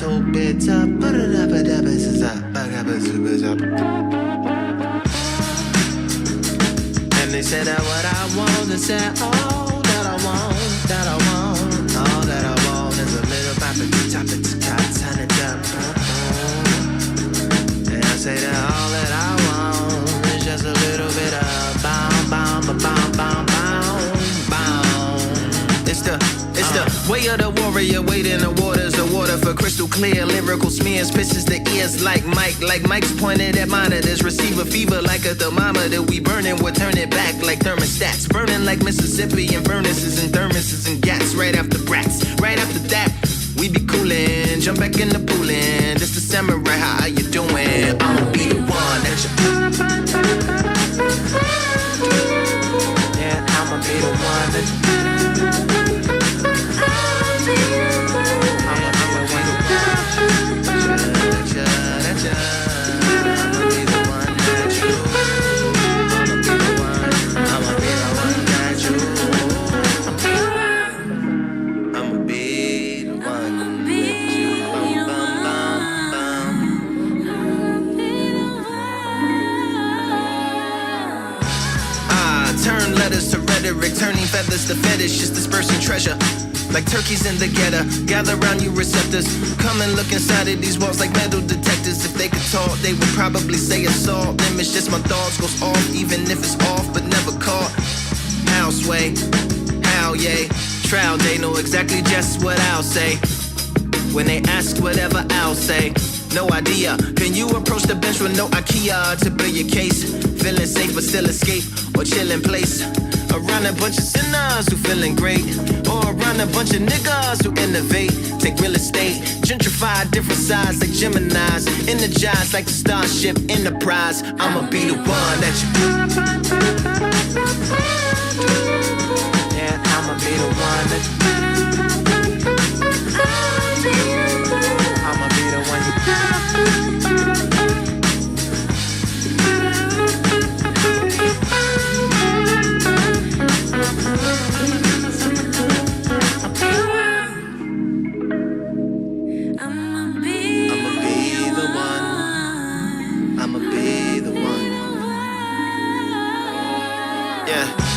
so bitter. And they said that what I want, they said all that I want, that I want, all that I want is a little bop at the top, turn it up. And I say that all that I want is just a little bit of bound, bound, bound, bound, bound, bound. It's the way of the warrior, waiting the waters, the water for crystal clear, lyrical smears, pisses the ears like Mike's pointed at monitors, receiver fever like a thermometer, we burning, we'll turn it back like thermostats, burning like Mississippi and furnaces and thermoses and gas, right after brats, right after that, we be coolin', jump back in the pool in, this the samurai, how you doing? I'ma be the one that you, yeah, I'ma be the one that you, turning feathers to fetish, just dispersing treasure. Like turkeys in the getter, gather round you receptors. Come and look inside of these walls like metal detectors. If they could talk, they would probably say assault. Them it's just my thoughts goes off, even if it's off, but never caught. How sway, how yay. Trial day, know exactly just what I'll say. When they ask whatever I'll say. No idea, can you approach the bench with no IKEA to build your case? Feeling safe but still escape, or chill in place. Around a bunch of sinners who feeling great, or around a bunch of niggas who innovate. Take real estate, gentrify different sides like Geminis, energize like the Starship Enterprise. I'ma be the one that you, yeah, I'ma be the one that you, I'ma be the one you,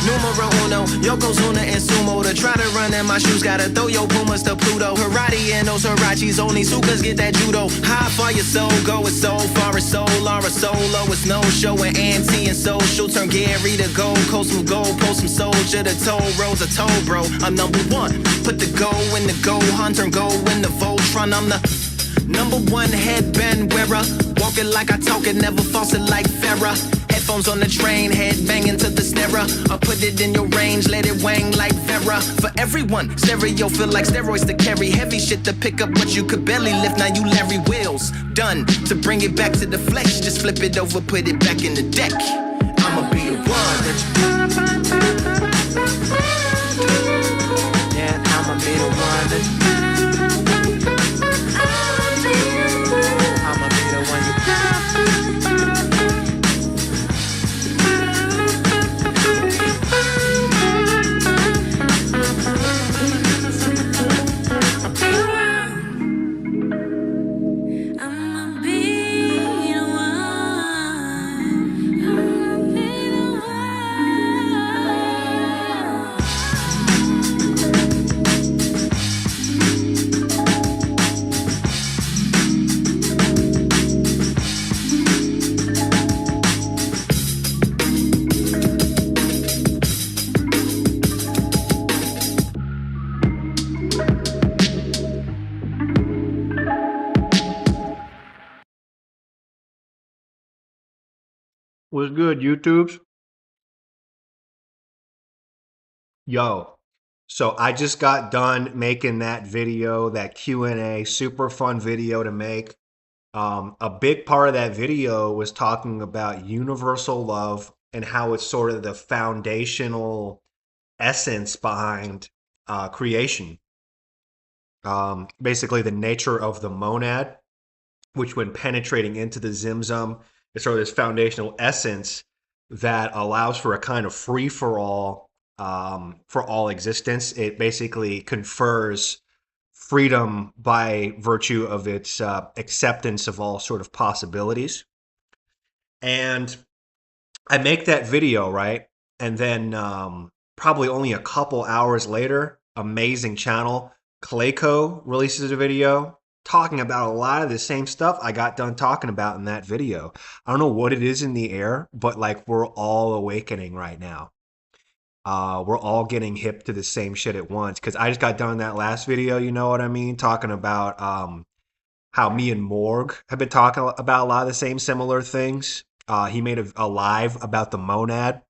Numero uno, Yokozuna and Sumo. To try to run in my shoes, gotta throw your Pumas to Pluto. Karate and those Hirachis, only Sukas get that judo. How far your soul go, it's so far, it's so Laura Solo. It's no show and anti and social. Turn Gary to Gold Coast, some gold, post some soldier. The toll roads are told, bro. I'm number one. Put the go in the go hunt, turn go in the Voltron. I'm the number one headband wearer. Walking like I talk it, never falsing like Farrah. Headphones on the train, head banging to the snare. I put it in your range, let it wang like Vera. For everyone, stereo feel like steroids to carry. Heavy shit to pick up what you could barely lift. Now you Larry Wheels. Done. To bring it back to the flesh, just flip it over, put it back in the deck. I'ma be the one that you, yeah, I'ma be the one that you, I'ma be the one you, What's good, YouTubes? Yo, so I just got done making that video, that Q&A, super fun video to make. A big part of that video was talking about universal love and how it's sort of the foundational essence behind creation. Basically the nature of the monad, which when penetrating into the Zimzum, it's sort of this foundational essence that allows for a kind of free-for-all for all existence. It basically confers freedom by virtue of its acceptance of all sort of possibilities. And I make that video, right? And then probably only a couple hours later, amazing channel, Clayco releases a video talking about a lot of the same stuff I got done talking about in that video. I don't know what it is in the air, but like we're all awakening right now. We're all getting hip to the same shit at once. Because I just got done that last video, you know what I mean? Talking about how me and Morg have been talking about a lot of the same similar things. He made a live about the monad,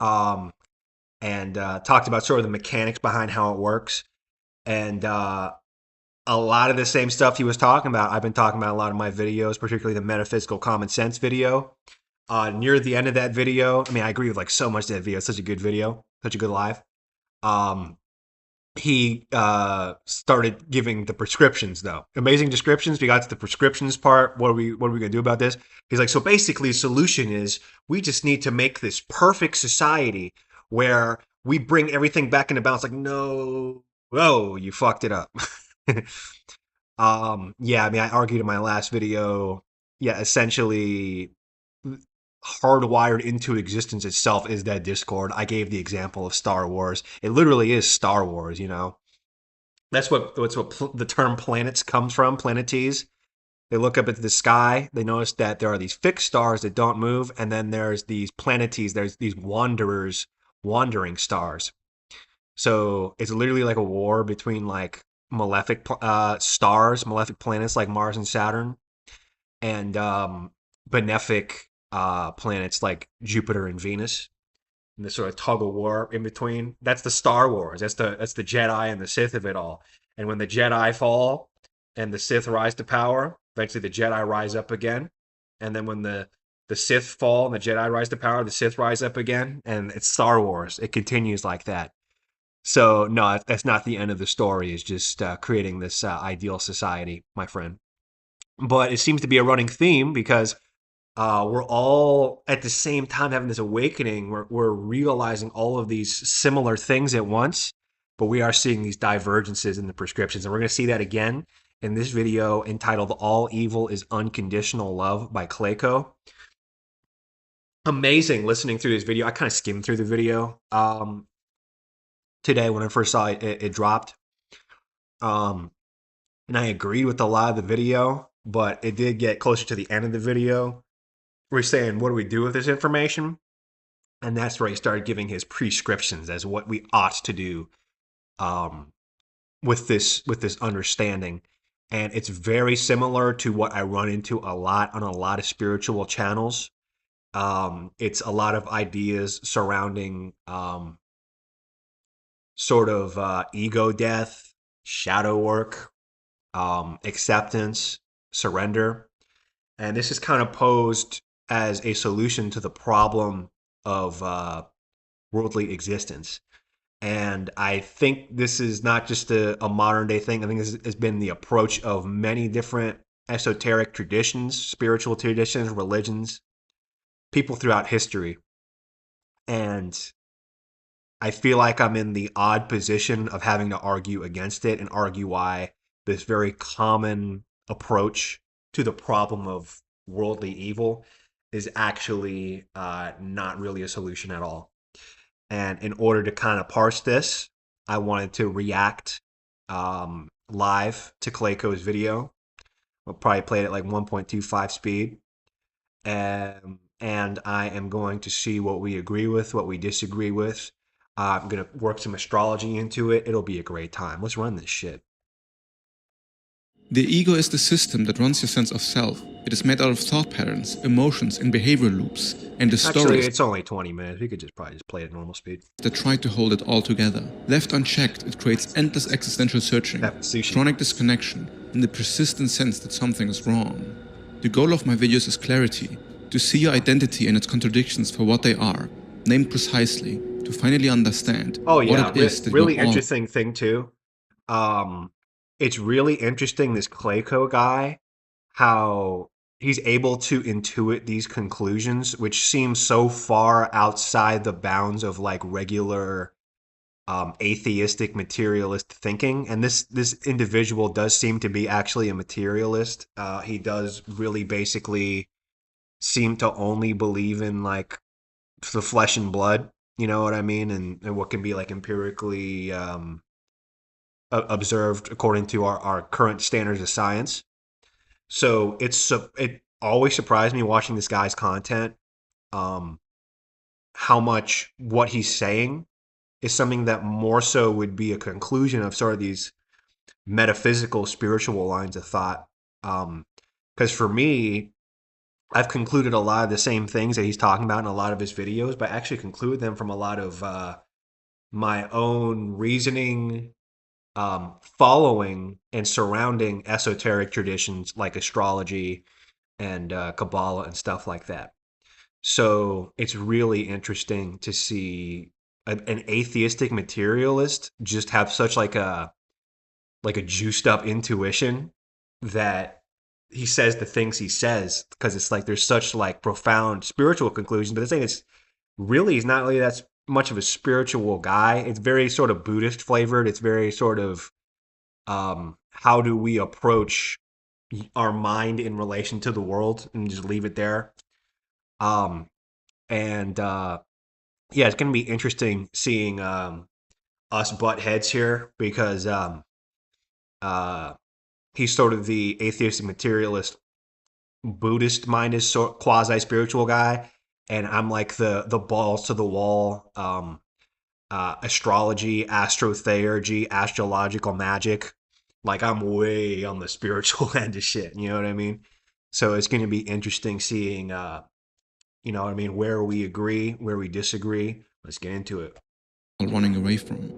and talked about sort of the mechanics behind how it works. And a lot of the same stuff he was talking about, I've been talking about a lot of my videos, particularly the Metaphysical Common Sense video. Near the end of that video, I mean, I agree with like so much of that video. It's such a good video, such a good live. He started giving the prescriptions though. Amazing descriptions. We got to the prescriptions part. What are we gonna do about this? He's like, so basically the solution is we just need to make this perfect society where we bring everything back into balance. Like, no, whoa, you fucked it up. Yeah, I mean, I argued in my last video, yeah, essentially hardwired into existence itself is that Discord. I gave the example of Star Wars. It literally is Star Wars, you know. That's what the term planets comes from, planetes. They look up into the sky, they notice that there are these fixed stars that don't move, and then there's these planetes, there's these wanderers, wandering stars. So it's literally like a war between like malefic stars, malefic planets like Mars and Saturn, and benefic planets like Jupiter and Venus, and this sort of tug of war in between. That's the Star Wars. That's the Jedi and the Sith of it all. And when the Jedi fall and the Sith rise to power, eventually the Jedi rise up again. And then when the Sith fall and the Jedi rise to power, the Sith rise up again. And it's Star Wars. It continues like that. So no, that's not the end of the story. It's just creating this ideal society, my friend. But it seems to be a running theme because we're all at the same time having this awakening. We're realizing all of these similar things at once, but we are seeing these divergences in the prescriptions. And we're going to see that again in this video entitled All Evil is Unconditional Love by Clayco. Amazing listening through this video. I kind of skimmed through the video today when I first saw it dropped. And I agreed with a lot of the video, but it did get closer to the end of the video. We're saying, what do we do with this information? And that's where he started giving his prescriptions as what we ought to do with this understanding. And it's very similar to what I run into a lot on a lot of spiritual channels. It's a lot of ideas surrounding sort of ego death, shadow work, acceptance, surrender. And this is kind of posed as a solution to the problem of worldly existence. And I think this is not just a modern day thing. I think this has been the approach of many different esoteric traditions, spiritual traditions, religions, people throughout history. And I feel like I'm in the odd position of having to argue against it and argue why this very common approach to the problem of worldly evil is actually not really a solution at all. And in order to kind of parse this, I wanted to react live to Clayco's video. I'll probably play it at like 1.25 speed. And I am going to see what we agree with, what we disagree with. I'm going to work some astrology into it. It'll be a great time. Let's run this shit. The ego is the system that runs your sense of self. It is made out of thought patterns, emotions, and behavior loops, and the Actually, stories it's only 20 minutes. We could probably just play it at normal speed. that try to hold it all together. Left unchecked, it creates endless existential searching, Sushi. chronic disconnection, and the persistent sense that something is wrong. The goal of my videos is clarity, to see your identity and its contradictions for what they are, named precisely, to finally understand what it is that really we're all interesting thing too. It's really interesting, this Clayco guy, how he's able to intuit these conclusions, which seem so far outside the bounds of like regular atheistic materialist thinking. And this individual does seem to be actually a materialist. He does really basically seem to only believe in like the flesh and blood, you know what I mean, and what can be like empirically observed according to our current standards of science. So it always surprised me watching this guy's content, um, how much what he's saying is something that more so would be a conclusion of sort of these metaphysical, spiritual lines of thought. Because for me, I've concluded a lot of the same things that he's talking about in a lot of his videos, but I actually conclude them from a lot of my own reasoning, following and surrounding esoteric traditions like astrology and Kabbalah and stuff like that. So it's really interesting to see an atheistic materialist just have such like a juiced up intuition that he says the things he says, because it's like there's such like profound spiritual conclusions. But the thing is, really, he's not really that much of a spiritual guy. It's very sort of Buddhist flavored. It's very sort of how do we approach our mind in relation to the world, and just leave it there. Um, and Yeah, it's going to be interesting seeing us butt heads here, because uh, he's sort of the atheistic materialist Buddhist minded sort quasi spiritual guy, and I'm like the balls to the wall astrology, astrotheurgy, astrological magic. Like I'm way on the spiritual end of shit. You know what I mean? So it's going to be interesting seeing, you know what I mean, where we agree, where we disagree. Let's get into it. Running away from.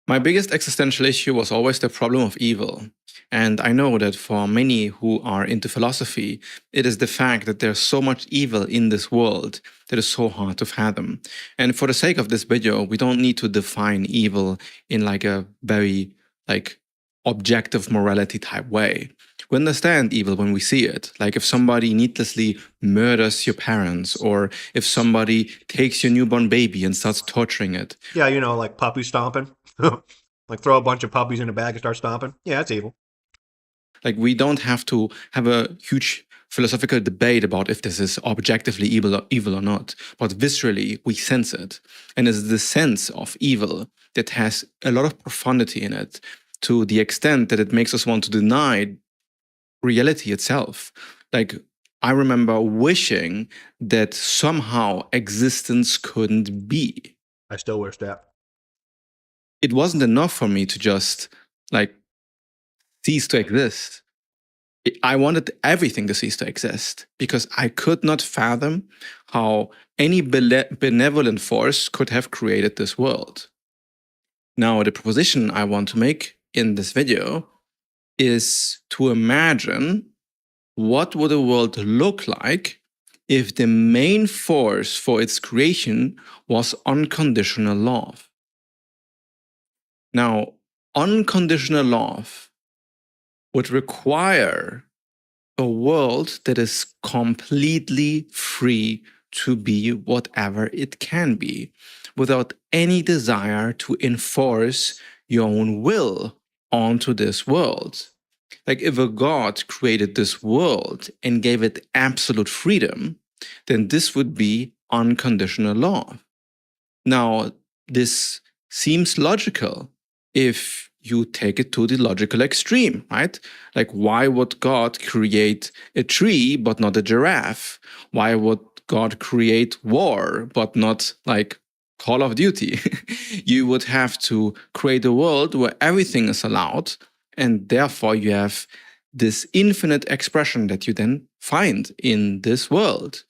My biggest existential issue was always the problem of evil. And I know that for many who are into philosophy, it is the fact that there's so much evil in this world that is so hard to fathom. And for the sake of this video, we don't need to define evil in like a very like objective morality type way. We understand evil when we see it. Like if somebody needlessly murders your parents, or if somebody takes your newborn baby and starts torturing it. Yeah, you know, like puppy stomping. Like throw a bunch of puppies in a bag and start stomping. Yeah, that's evil. Like we don't have to have a huge philosophical debate about if this is objectively evil or not, but viscerally we sense it. And it's the sense of evil that has a lot of profundity in it, to the extent that it makes us want to deny reality itself. Like I remember wishing that somehow existence couldn't be. I still wish that. It wasn't enough for me to just like cease to exist. I wanted everything to cease to exist, because I could not fathom how any benevolent force could have created this world. Now, the proposition I want to make in this video is to imagine what would a world look like if the main force for its creation was unconditional love. Now, unconditional love would require a world that is completely free to be whatever it can be, without any desire to enforce your own will onto this world. Like if a god created this world and gave it absolute freedom, then this would be unconditional love. Now, this seems logical if you take it to the logical extreme, right? Like, why would God create a tree but not a giraffe? Why would God create war but not like Call of Duty? You would have to create a world where everything is allowed, and therefore you have this infinite expression that you then find in this world.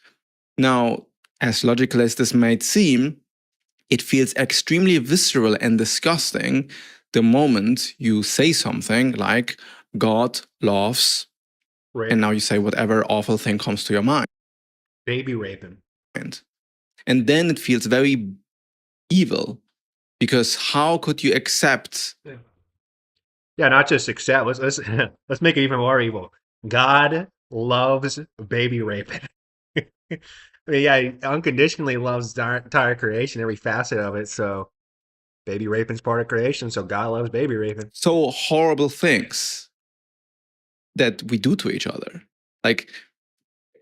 Now, as logical as this might seem, it feels extremely visceral and disgusting the moment you say something like God loves, Rape. and now you say whatever awful thing comes to your mind. Baby raping. And then it feels very evil, because how could you accept? Yeah, not just accept. Let's let's make it even more evil. God loves baby raping. I mean, yeah, he unconditionally loves the entire creation, every facet of it. So Baby raping's part of creation, so God loves baby raping. so horrible things that we do to each other. Like,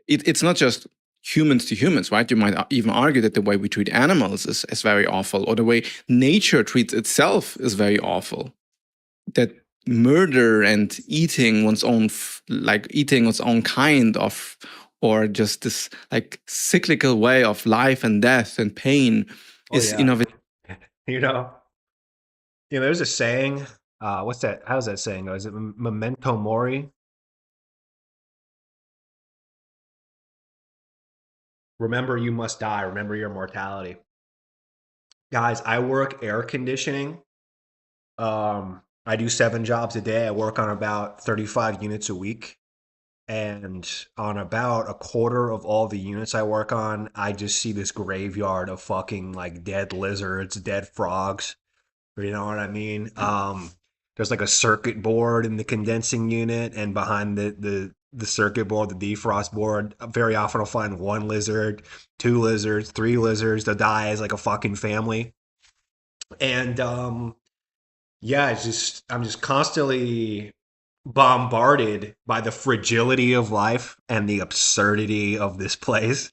it's not just humans to humans, right? You might even argue that the way we treat animals is very awful, or the way nature treats itself is very awful. That murder and eating one's own, eating its own kind of, or just this like cyclical way of life and death and pain is innovative. You know, there's a saying. What's that? How's that saying go? Is it memento mori? Remember, you must die. Remember your mortality. Guys, I work air conditioning. I do 7 jobs a day. I work on about 35 units a week. And on about a quarter of all the units I work on, I just see this graveyard of fucking like dead lizards, dead frogs. You know what I mean? There's like a circuit board in the condensing unit, and behind the circuit board, the defrost board, very often I'll find 1 lizard, 2 lizards, 3 lizards. They'll die as like a fucking family. And yeah, I'm just constantly bombarded by the fragility of life and the absurdity of this place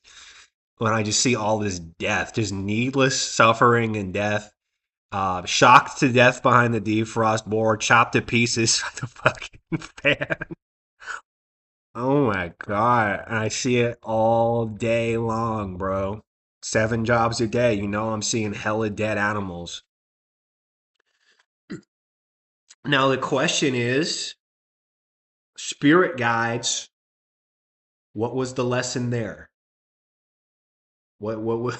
when I just see all this death, just needless suffering and death. Shocked to death behind the defrost board, chopped to pieces by the fucking fan. Oh my God. And I see it all day long, bro. 7 jobs a day. You know, I'm seeing hella dead animals. Now, the question is, spirit guides, what was the lesson there? What was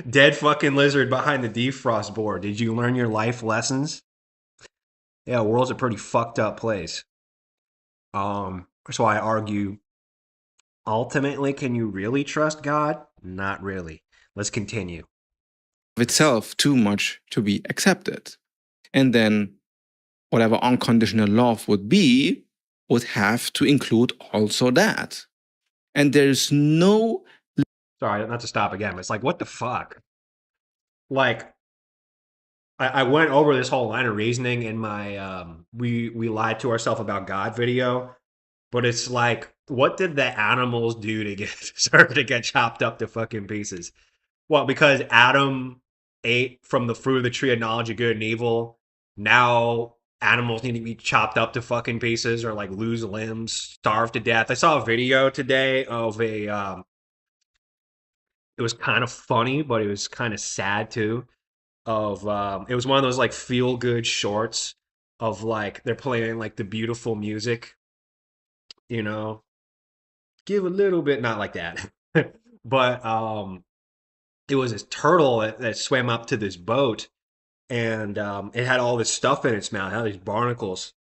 dead fucking lizard behind the defrost board? Did you learn your life lessons? Yeah, the world's a pretty fucked up place. So I argue, ultimately, can you really trust God? Not really. Let's continue. Itself too much to be accepted. And then whatever unconditional love would be would have to include also that. And there's no... Sorry, not to stop again, but it's like, what the fuck? Like, I went over this whole line of reasoning in my we lied to ourselves about God video, but it's like, what did the animals do to deserve to get chopped up to fucking pieces? Well, because Adam ate from the fruit of the tree of knowledge of good and evil, now animals need to be chopped up to fucking pieces or like lose limbs, starve to death. I saw a video today of a it was kind of funny, but it was kind of sad too. Of it was one of those like feel good shorts of like they're playing like the beautiful music, you know, give a little bit, not like that, but it was this turtle that swam up to this boat, and it had all this stuff in its mouth, it had these barnacles.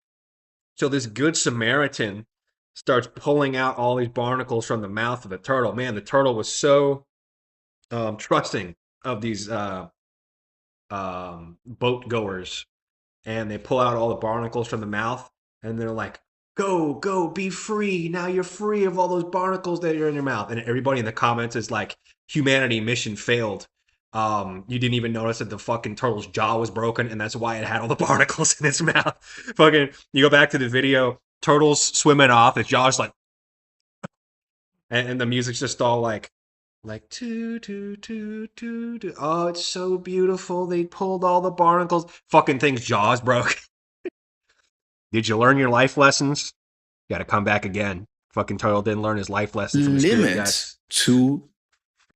So this good Samaritan starts pulling out all these barnacles from the mouth of the turtle. Man, the turtle was so trusting of these boat goers, and they pull out all the barnacles from the mouth, and they're like, go, be free. Now you're free of all those barnacles that are in your mouth. And everybody in the comments is like, humanity mission failed. You didn't even notice that the fucking turtle's jaw was broken, and that's why it had all the barnacles in its mouth. Fucking, you go back to the video, turtle's swimming off, its jaw's like, and the music's just all like toot, toot, toot, toot, toot. Oh, it's so beautiful. They pulled all the barnacles. Fucking thing's jaws broke. Did you learn your life lessons? You gotta come back again. Fucking turtle didn't learn his life lessons from the spirit guides. To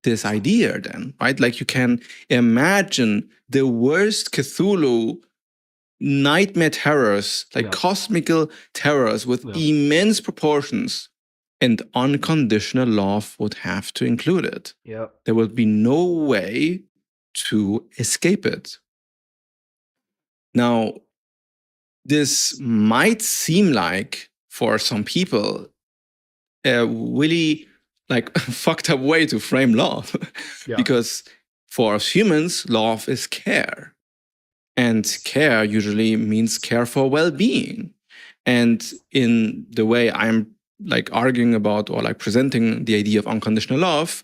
this idea then, right? Like you can imagine the worst Cthulhu nightmare terrors, like cosmical terrors with immense proportions, and unconditional love would have to include it. Yep. There will be no way to escape it. Now, this might seem like, for some people, a really like fucked up way to frame love. Because for us humans, love is care. And care usually means care for well-being. And in the way I'm like arguing about or like presenting the idea of unconditional love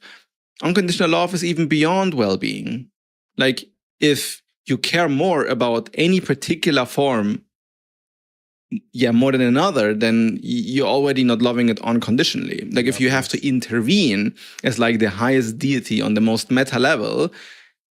is even beyond well-being. Like if you care more about any particular form, more than another, then you're already not loving it unconditionally. Like if you have to intervene as like the highest deity on the most meta level,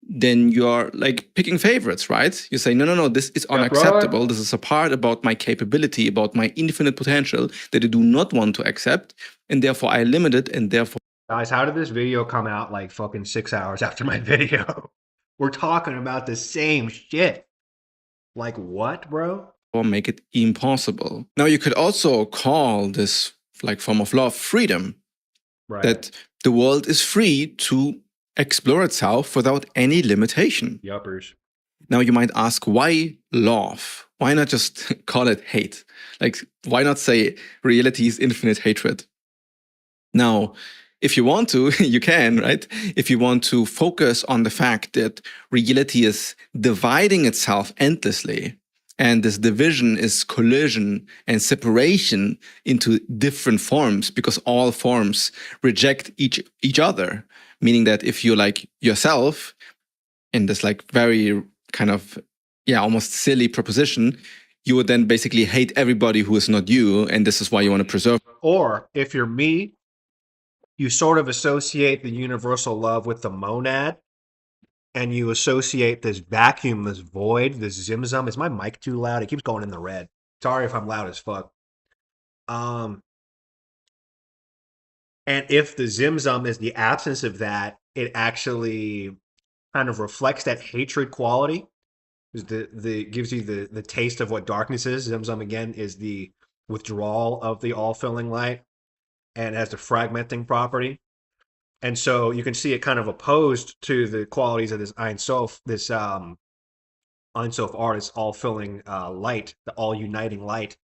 then you're like picking favorites, right? You say, no, this is unacceptable. Right. This is a part about my capability, about my infinite potential that I do not want to accept. And therefore I limit it, and therefore Guys, how did this video come out like fucking 6 hours after my video? We're talking about the same shit. Like what, bro? make it impossible. Now you could also call this like form of love freedom. Right. That the world is free to explore itself without any limitation. Yuppers. Now you might ask, why love? Why not just call it hate? Like, why not say reality is infinite hatred? Now, if you want to, you can, right? If you want to focus on the fact that reality is dividing itself endlessly, and this division is collision and separation into different forms, because all forms reject each other. Meaning that if you like yourself in this like very kind of, almost silly proposition, you would then basically hate everybody who is not you. And this is why you want to preserve. Or if you're me, you sort of associate the universal love with the monad, and you associate this vacuum, this void, this zimzum. Is my mic too loud? It keeps going in the red. Sorry if I'm loud as fuck. And if the zimzum is the absence of that, it actually kind of reflects that hatred quality. The gives you the taste of what darkness is. Zimzum again is the withdrawal of the all-filling light, and has the fragmenting property. And so you can see it kind of opposed to the qualities of this Ein Sof, this Ein Sof art, this all-filling light, the all-uniting light.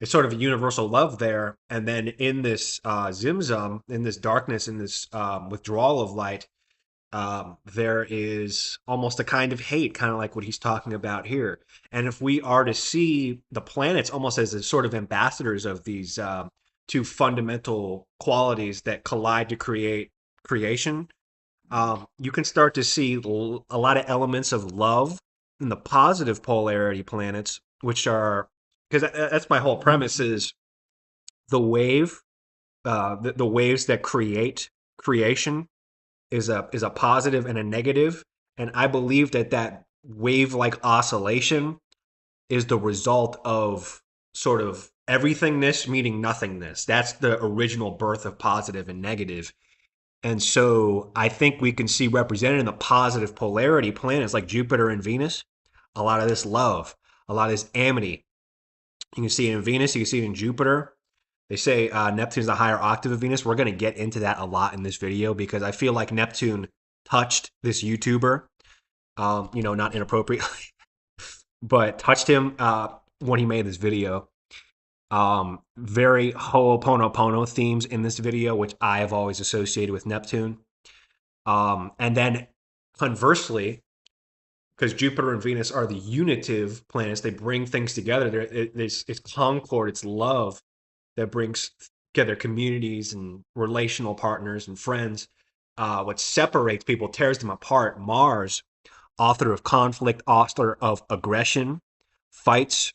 It's sort of a universal love there. And then in this zimzum, in this darkness, in this withdrawal of light, there is almost a kind of hate, kind of like what he's talking about here. And if we are to see the planets almost as a sort of ambassadors of these two fundamental qualities that collide to create creation, you can start to see a lot of elements of love in the positive polarity planets, which are, because that's my whole premise, is the wave, the waves that create creation is a positive and a negative, and I believe that wave-like oscillation is the result of sort of everythingness meeting nothingness. That's the original birth of positive and negative. And so I think we can see represented in the positive polarity planets like Jupiter and Venus a lot of this love, a lot of this amity. You can see it in Venus, you can see it in Jupiter. They say Neptune's the higher octave of Venus. We're going to get into that a lot in this video because I feel like Neptune touched this YouTuber, not inappropriately, but touched him when he made this video. Very Ho'oponopono themes in this video, which I have always associated with Neptune. And then conversely, because Jupiter and Venus are the unitive planets, they bring things together. It's concord, it's love that brings together communities and relational partners and friends. What separates people, tears them apart. Mars, author of conflict, author of aggression, fights,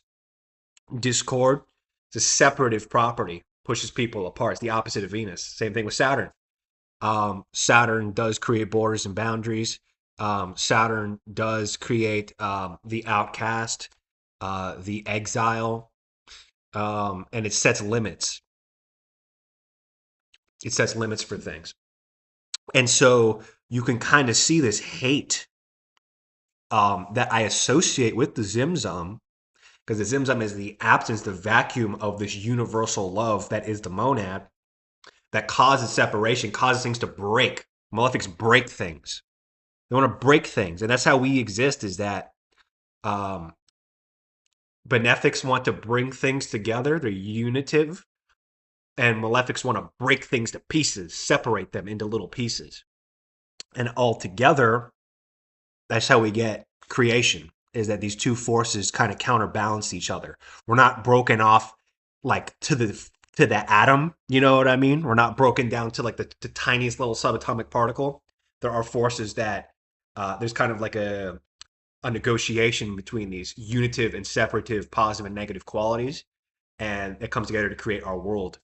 discord. It's a separative property, pushes people apart. It's the opposite of Venus. Same thing with Saturn. Saturn does create borders and boundaries. Saturn does create the outcast, the exile, and it sets limits. It sets limits for things. And so you can kind of see this hate that I associate with the Zimzum, because the Zimzum is the absence, the vacuum of this universal love that is the monad, that causes separation, causes things to break. Malefics break things. They want to break things. And that's how we exist, is that benefics want to bring things together. They're unitive. And malefics want to break things to pieces, separate them into little pieces. And all together, that's how we get creation, is that these two forces kind of counterbalance each other. We're not broken off like to the atom, you know what I mean? We're not broken down to like the tiniest little subatomic particle. There are forces that there's kind of like a a negotiation between these unitive and separative positive and negative qualities, and it comes together to create our world.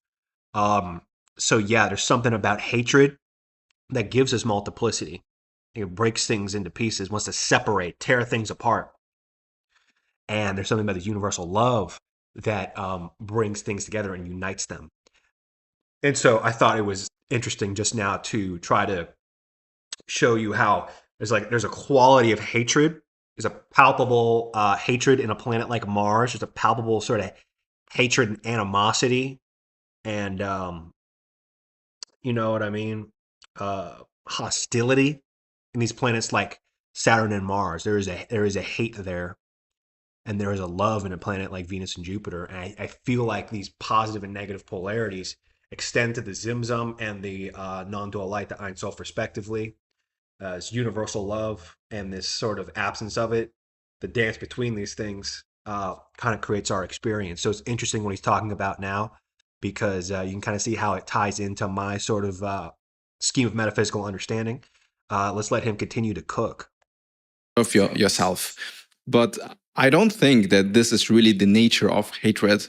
So yeah, there's something about hatred that gives us multiplicity. It breaks things into pieces, wants to separate, tear things apart. And there's something about this universal love that brings things together and unites them. And so I thought it was interesting just now to try to show you how there's a quality of hatred. There's a palpable hatred in a planet like Mars. There's a palpable sort of hatred and animosity, and you know what I mean, hostility in these planets like Saturn and Mars. There is a hate there, and there is a love in a planet like Venus and Jupiter. And I feel like these positive and negative polarities extend to the Zimzum and the non-dual light, the Ein Sof, respectively. This universal love and this sort of absence of it, the dance between these things, kind of creates our experience. So it's interesting what he's talking about now, because you can kind of see how it ties into my sort of scheme of metaphysical understanding. Let's let him continue to cook. Of yourself. But I don't think that this is really the nature of hatred.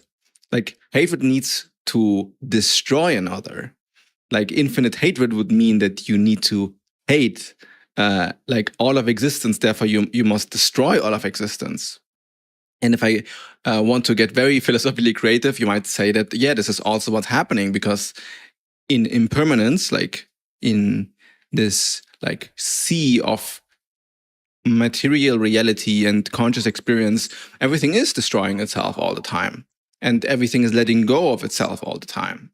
Like, hatred needs to destroy another. Like, infinite hatred would mean that you need to hate like all of existence. Therefore, you must destroy all of existence. And if I want to get very philosophically creative, you might say that, yeah, this is also what's happening, because in impermanence, like in this like sea of material reality and conscious experience, everything is destroying itself all the time, and everything is letting go of itself all the time.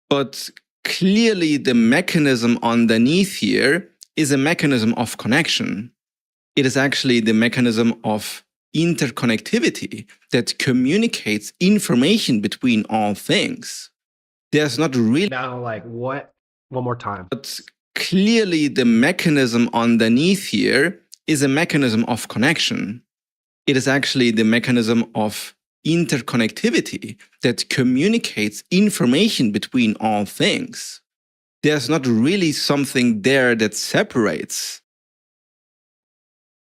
But clearly the mechanism underneath here is a mechanism of connection. It is actually the mechanism of interconnectivity that communicates information between all things. There's not really... Now, like, what? One more time. But clearly the mechanism underneath here is a mechanism of connection. It is actually the mechanism of interconnectivity that communicates information between all things. There's not really something there that separates.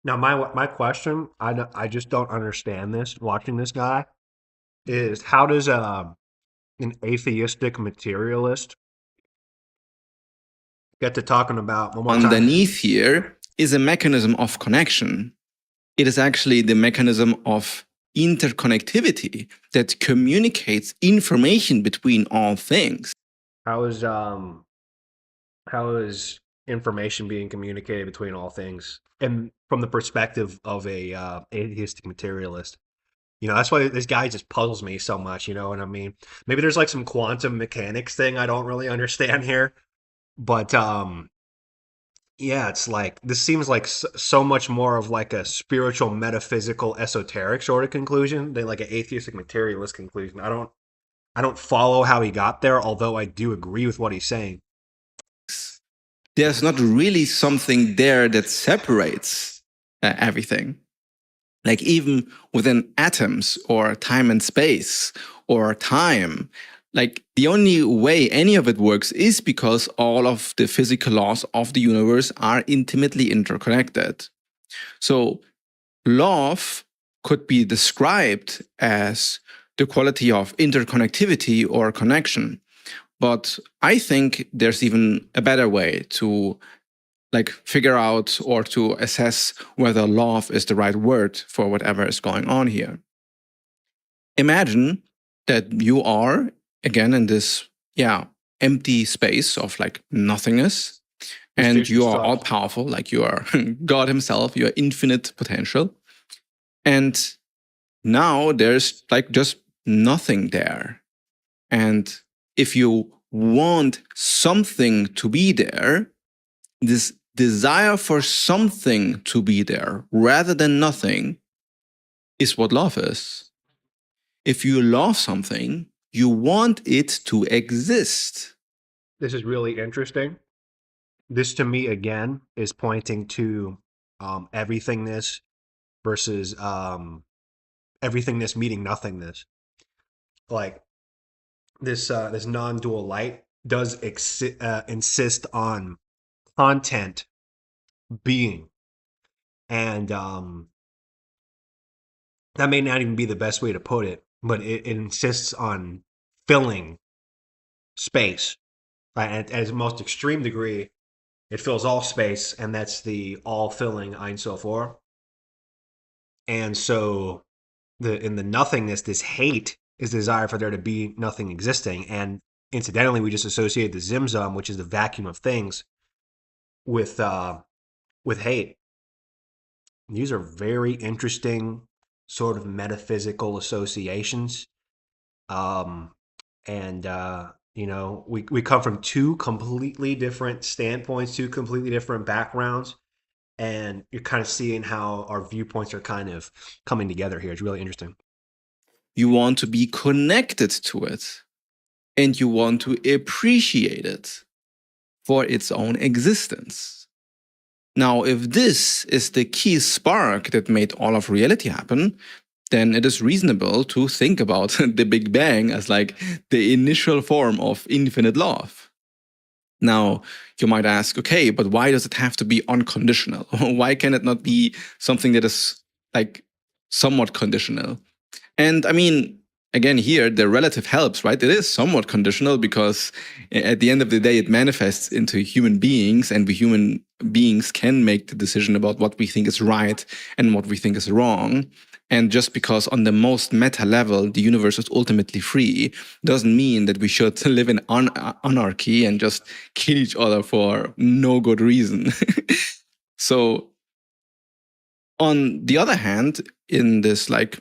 Now, my question, I just don't understand this, watching this guy, is how does an atheistic materialist get to talking about... One more time. Underneath here is a mechanism of connection. It is actually the mechanism of interconnectivity that communicates information between all things. How is information being communicated between all things, and from the perspective of a atheistic materialist? You know, that's why this guy just puzzles me so much. You know what I mean? Maybe there's like some quantum mechanics thing I don't really understand here, but yeah, it's like this seems like so much more of like a spiritual, metaphysical, esoteric sort of conclusion than like an atheistic materialist conclusion. I don't follow how he got there, although I do agree with what he's saying. There's not really something there that separates everything. Like, even within atoms or time and space or time, like the only way any of it works is because all of the physical laws of the universe are intimately interconnected. So love could be described as the quality of interconnectivity or connection. But I think there's even a better way to like figure out or to assess whether love is the right word for whatever is going on here. Imagine that you are, again, in this empty space of like nothingness, and you are all powerful, like you are God himself, you are infinite potential. And now there's like just nothing there. And if you want something to be there, this desire for something to be there rather than nothing is what love is. If you love something, you want it to exist. This is really interesting. This, to me, again, is pointing to everythingness versus everythingness meeting nothingness. Like this non-dual light does insist on content being. And that may not even be the best way to put it, but it insists on filling space. Right? At its most extreme degree, it fills all space, and that's the all-filling Ein Sof Or. And so in the nothingness, this hate is desire for there to be nothing existing. And incidentally, we just associate the Zimzum, which is the vacuum of things, with hate. These are very interesting sort of metaphysical associations. You know, we come from two completely different standpoints, two completely different backgrounds, and you're kind of seeing how our viewpoints are kind of coming together here. It's really interesting. You want to be connected to it, and you want to appreciate it for its own existence. Now, if this is the key spark that made all of reality happen, then it is reasonable to think about the Big Bang as like the initial form of infinite love. Now, you might ask, okay, but why does it have to be unconditional? Why can it not be something that is like somewhat conditional? And I mean, again, here, the relative helps, right? It is somewhat conditional because at the end of the day, it manifests into human beings, and we human beings can make the decision about what we think is right and what we think is wrong. And just because on the most meta level, the universe is ultimately free, doesn't mean that we should live in anarchy and just kill each other for no good reason. So on the other hand, in this like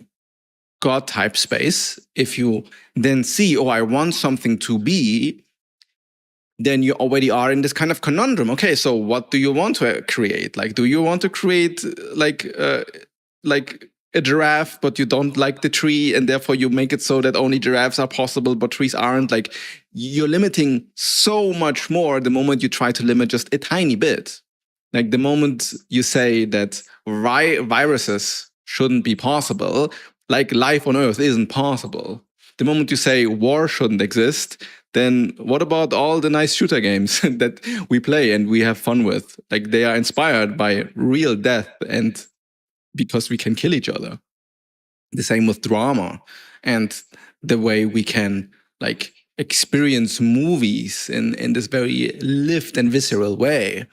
God type space, if you then see, oh, I want something to be, then you already are in this kind of conundrum. Okay, so what do you want to create? Like, do you want to create like a giraffe, but you don't like the tree, and therefore you make it so that only giraffes are possible, but trees aren't? Like, you're limiting so much more the moment you try to limit just a tiny bit. Like the moment you say that viruses shouldn't be possible, like life on Earth isn't possible. The moment you say war shouldn't exist, then what about all the nice shooter games that we play and we have fun with? Like, they are inspired by real death and because we can kill each other. The same with drama and the way we can like experience movies in this very lived and visceral way.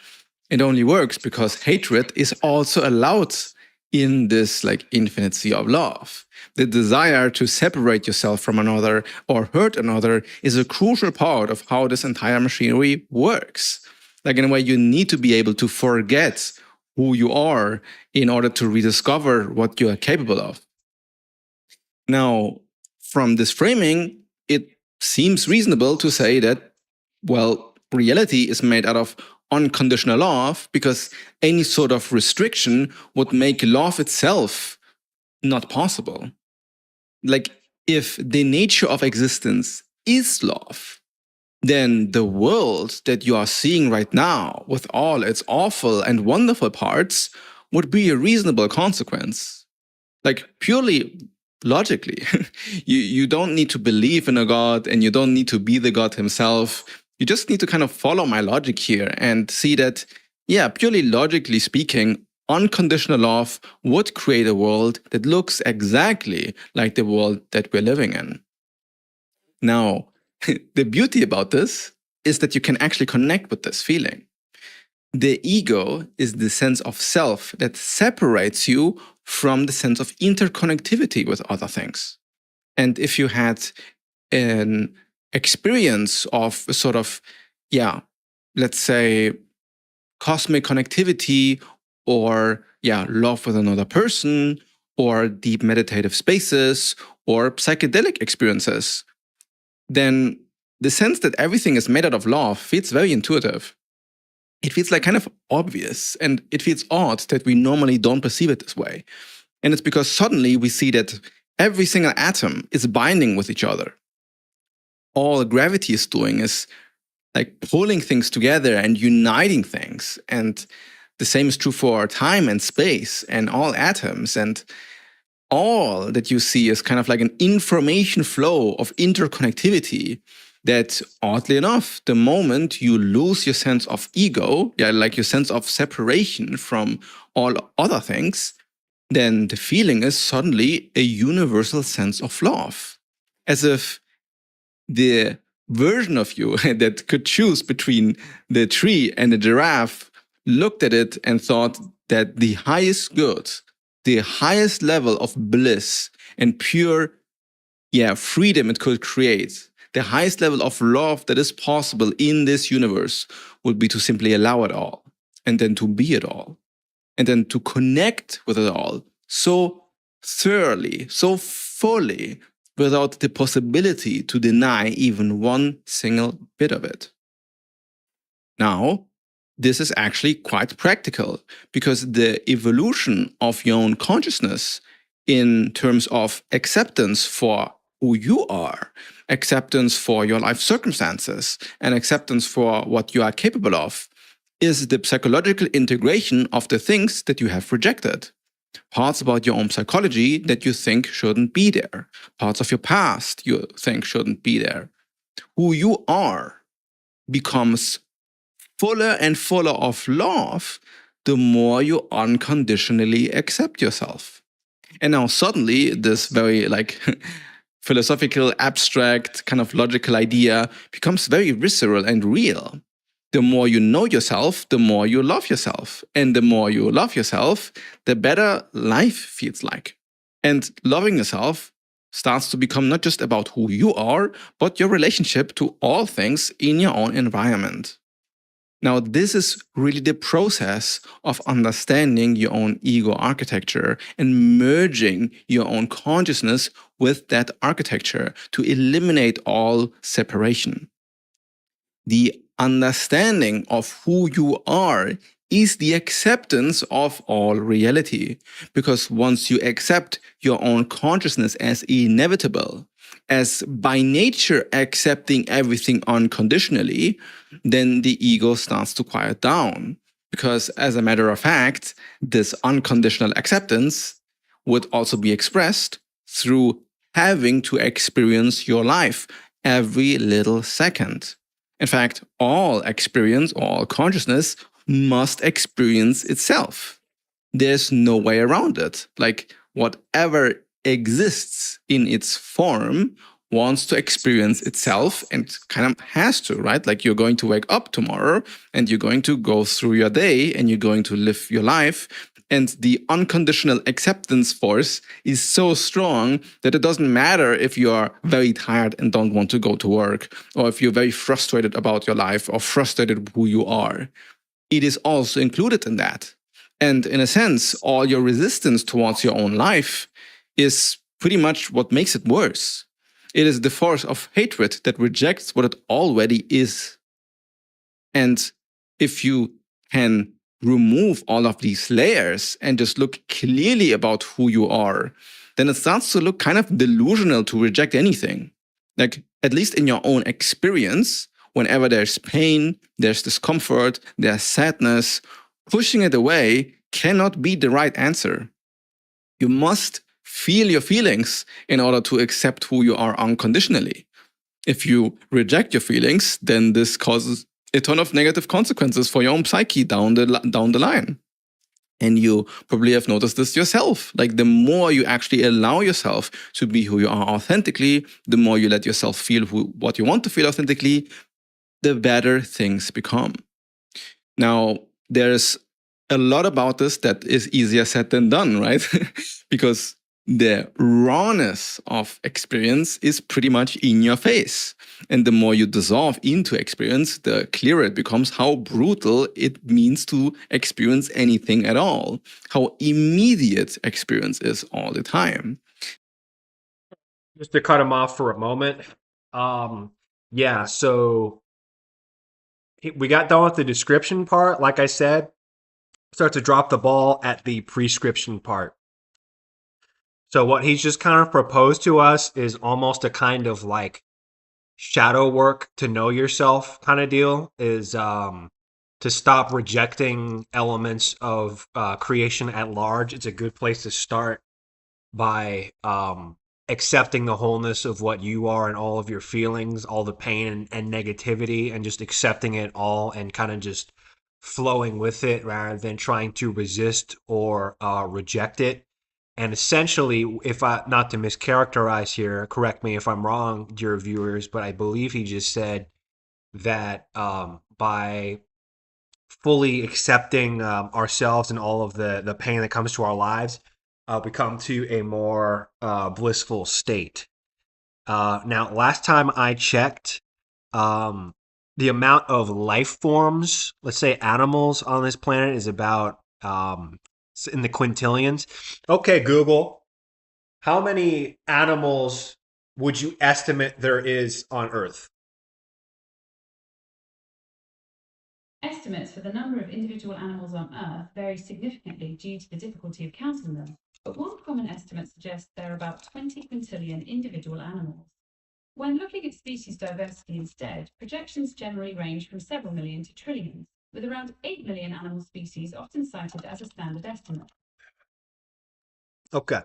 It only works because hatred is also allowed in this like infinite sea of love. The desire to separate yourself from another or hurt another is a crucial part of how this entire machinery works. Like, in a way, you need to be able to forget who you are in order to rediscover what you are capable of. Now, from this framing, it seems reasonable to say that, well, reality is made out of unconditional love because any sort of restriction would make love itself not possible. Like, if the nature of existence is love, then the world that you are seeing right now, with all its awful and wonderful parts, would be a reasonable consequence. Like, purely logically. You don't need to believe in a God, and you don't need to be the God himself. You just need to kind of follow my logic here and see that, yeah, purely logically speaking, unconditional love would create a world that looks exactly like the world that we're living in. Now, the beauty about this is that you can actually connect with this feeling. The ego is the sense of self that separates you from the sense of interconnectivity with other things. And if you had an experience of a sort of, let's say, cosmic connectivity or, love with another person or deep meditative spaces or psychedelic experiences, then the sense that everything is made out of love feels very intuitive. It feels like kind of obvious, and it feels odd that we normally don't perceive it this way. And it's because suddenly we see that every single atom is binding with each other. All gravity is doing is like pulling things together and uniting things. And the same is true for time and space and all atoms. And all that you see is kind of like an information flow of interconnectivity that oddly enough, the moment you lose your sense of ego, like your sense of separation from all other things, then the feeling is suddenly a universal sense of love. As if the version of you that could choose between the tree and the giraffe looked at it and thought that the highest good, the highest level of bliss and pure freedom it could create, the highest level of love that is possible in this universe would be to simply allow it all, and then to be it all, and then to connect with it all so thoroughly, so fully, without the possibility to deny even one single bit of it. Now, this is actually quite practical, because the evolution of your own consciousness in terms of acceptance for who you are, acceptance for your life circumstances, and acceptance for what you are capable of, is the psychological integration of the things that you have rejected. Parts about your own psychology that you think shouldn't be there. Parts of your past you think shouldn't be there. Who you are becomes fuller and fuller of love the more you unconditionally accept yourself. And now suddenly this very philosophical, abstract, kind of logical idea becomes very visceral and real. The more you know yourself, the more you love yourself. And the more you love yourself, the better life feels like. And loving yourself starts to become not just about who you are, but your relationship to all things in your own environment. Now, this is really the process of understanding your own ego architecture and merging your own consciousness with that architecture to eliminate all separation. The understanding of who you are is the acceptance of all reality. Because once you accept your own consciousness as inevitable, as by nature accepting everything unconditionally, then the ego starts to quiet down. Because as a matter of fact, this unconditional acceptance would also be expressed through having to experience your life every little second. In fact, all experience, all consciousness must experience itself. There's no way around it. Like whatever exists in its form wants to experience itself and kind of has to, right? Like you're going to wake up tomorrow and you're going to go through your day and you're going to live your life. And the unconditional acceptance force is so strong that it doesn't matter if you are very tired and don't want to go to work, or if you're very frustrated about your life or frustrated who you are. It is also included in that. And in a sense, all your resistance towards your own life is pretty much what makes it worse. It is the force of hatred that rejects what it already is. And if you can remove all of these layers and just look clearly about who you are, then it starts to look kind of delusional to reject anything. Like, at least in your own experience, whenever there's pain, there's discomfort, there's sadness, pushing it away cannot be the right answer. You must feel your feelings in order to accept who you are unconditionally. If you reject your feelings, then this causes a ton of negative consequences for your own psyche down the line. And you probably have noticed this yourself. Like the more you actually allow yourself to be who you are authentically, the more you let yourself feel what you want to feel authentically, the better things become. Now, there's a lot about this that is easier said than done, right? Because the rawness of experience is pretty much in your face. And the more you dissolve into experience, the clearer it becomes how brutal it means to experience anything at all, how immediate experience is all the time. Just to cut him off for a moment. So we got done with the description part. Like I said, start to drop the ball at the prescription part. So what he's just kind of proposed to us is almost a kind of like shadow work to know yourself kind of deal, is to stop rejecting elements of creation at large. It's a good place to start by accepting the wholeness of what you are and all of your feelings, all the pain and negativity, and just accepting it all and kind of just flowing with it rather than trying to resist or reject it. And essentially, if I not to mischaracterize here, correct me if I'm wrong, dear viewers, but I believe he just said that by fully accepting ourselves and all of the pain that comes to our lives, we come to a more blissful state. Now, last time I checked, the amount of life forms, let's say animals on this planet, is about in the quintillions. Okay, Google, how many animals would you estimate there is on Earth? Estimates for the number of individual animals on Earth vary significantly due to the difficulty of counting them, but one common estimate suggests there are about 20 quintillion individual animals. When looking at species diversity instead, projections generally range from several million to trillions, with around 8 million animal species often cited as a standard estimate. Okay.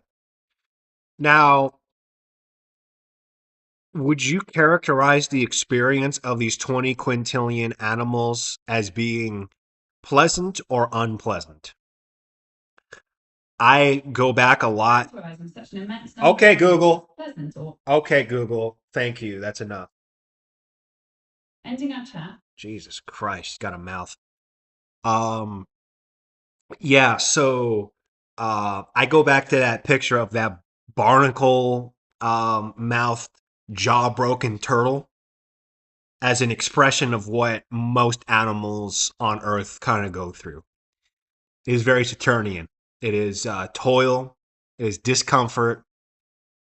Now, would you characterize the experience of these 20 quintillion animals as being pleasant or unpleasant? I go back a lot. Categorizing such an immense number Okay, of animals Google. as pleasant or Okay, Google. Thank you. That's enough. ending our chat. Jesus Christ, he's got a mouth. Yeah, so I go back to that picture of that barnacle mouthed, jaw broken turtle as an expression of what most animals on Earth kind of go through. It is very Saturnian. It is toil, it is discomfort,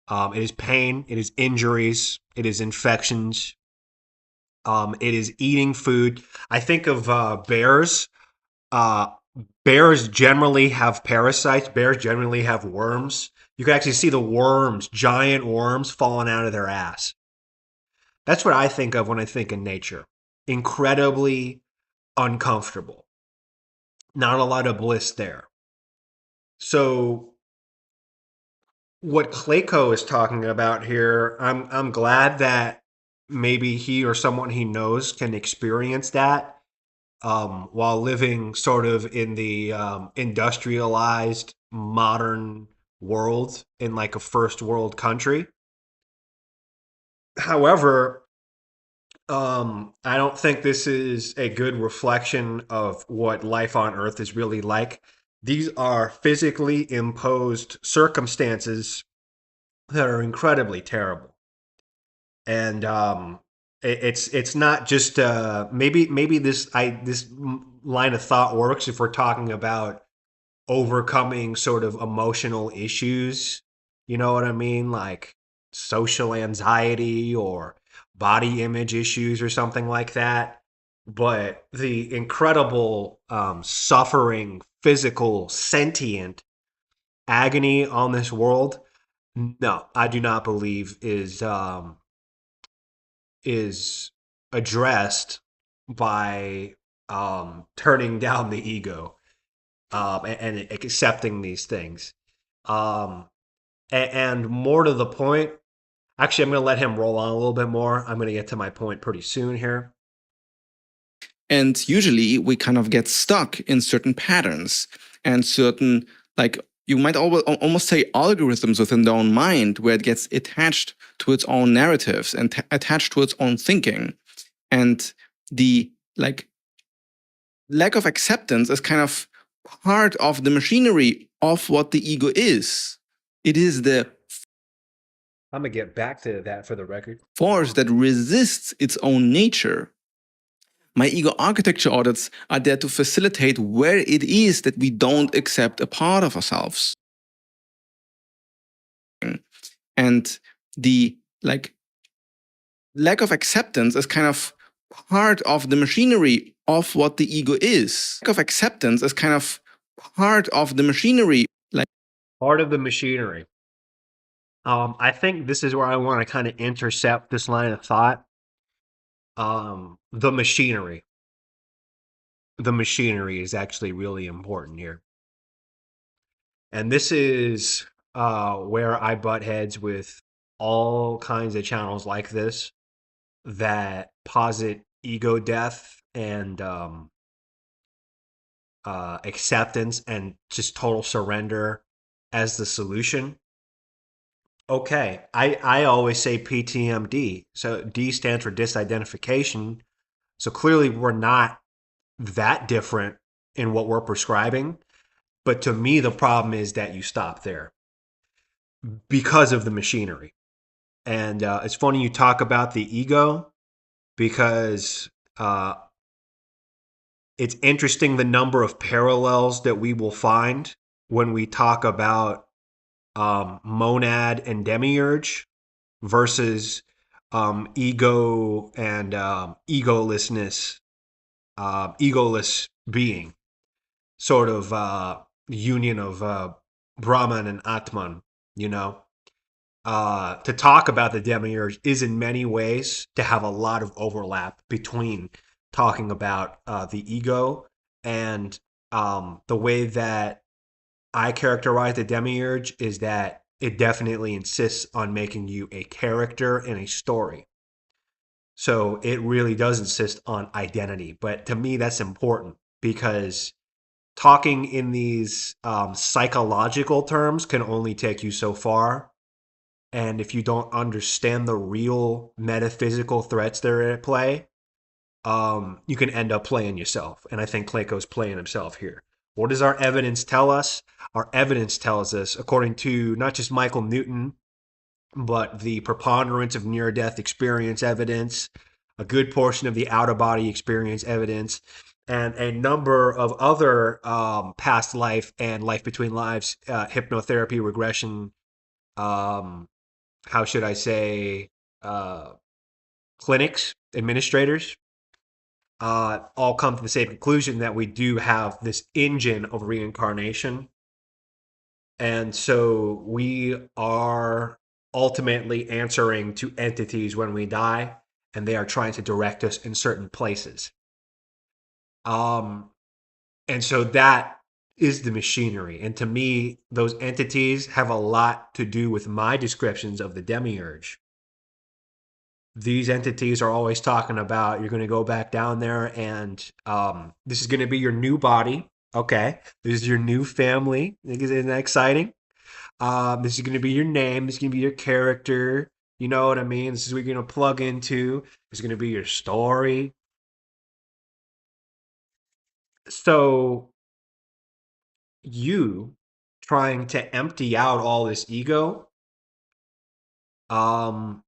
it is pain, it is injuries, it is infections, it is eating food. I think of bears. Bears generally have parasites. Bears generally have worms. You can actually see the worms, giant worms, falling out of their ass. That's what I think of when I think of nature. Incredibly uncomfortable. Not a lot of bliss there. So what Clayco is talking about here, I'm glad that maybe he or someone he knows can experience that while living sort of in the industrialized modern world in like a first world country. However, I don't think this is a good reflection of what life on Earth is really like. These are physically imposed circumstances that are incredibly terrible. And it's not just maybe this line of thought works if we're talking about overcoming sort of emotional issues. You know what I mean? Like social anxiety or body image issues or something like that. But the incredible suffering, physical, sentient agony on this world, no, I do not believe is addressed by turning down the ego and accepting these things. And more to the point, actually, I'm going to let him roll on a little bit more. I'm going to get to my point pretty soon here. And usually we kind of get stuck in certain patterns and certain, like, you might almost say algorithms within their own mind, where it gets attached to its own narratives and attached to its own thinking. And the lack of acceptance is kind of part of the machinery of what the ego is. It is the I'm going to get back to that for the record. force that resists its own nature. My ego architecture audits are there to facilitate where it is that we don't accept a part of ourselves. And the lack of acceptance is kind of part of the machinery of what the ego is. Lack of acceptance is kind of part of the machinery. Part of the machinery. I think this is where I want to kind of intercept this line of thought. The machinery. The machinery is actually really important here. And this is where I butt heads with all kinds of channels like this that posit ego death and acceptance and just total surrender as the solution. Okay, I always say PTMD. So D stands for disidentification. So clearly we're not that different in what we're prescribing. But to me, the problem is that you stop there because of the machinery. And it's funny you talk about the ego because it's interesting the number of parallels that we will find when we talk about monad and demiurge versus ego and egolessness, egoless being, sort of union of Brahman and Atman, you know. To talk about the demiurge is in many ways to have a lot of overlap between talking about the ego and the way that I characterize the demiurge is that it definitely insists on making you a character in a story. So it really does insist on identity. But to me, that's important because talking in these psychological terms can only take you so far. And if you don't understand the real metaphysical threats that are at play, you can end up playing yourself. And I think Clayco's playing himself here. What does our evidence tell us? Our evidence tells us, according to not just Michael Newton, but the preponderance of near-death experience evidence, a good portion of the out-of-body experience evidence, and a number of other past life and life between lives, hypnotherapy, regression, how should I say, clinics, administrators, all come to the same conclusion that we do have this engine of reincarnation. And so we are ultimately answering to entities when we die, and they are trying to direct us in certain places. And so that is the machinery. And to me, those entities have a lot to do with my descriptions of the demiurge. These entities are always talking about you're going to go back down there and this is going to be your new body. Okay. This is your new family. Isn't that exciting? This is going to be your name. This is going to be your character. You know what I mean? This is what you're going to plug into. This is going to be your story. So you trying to empty out all this ego, how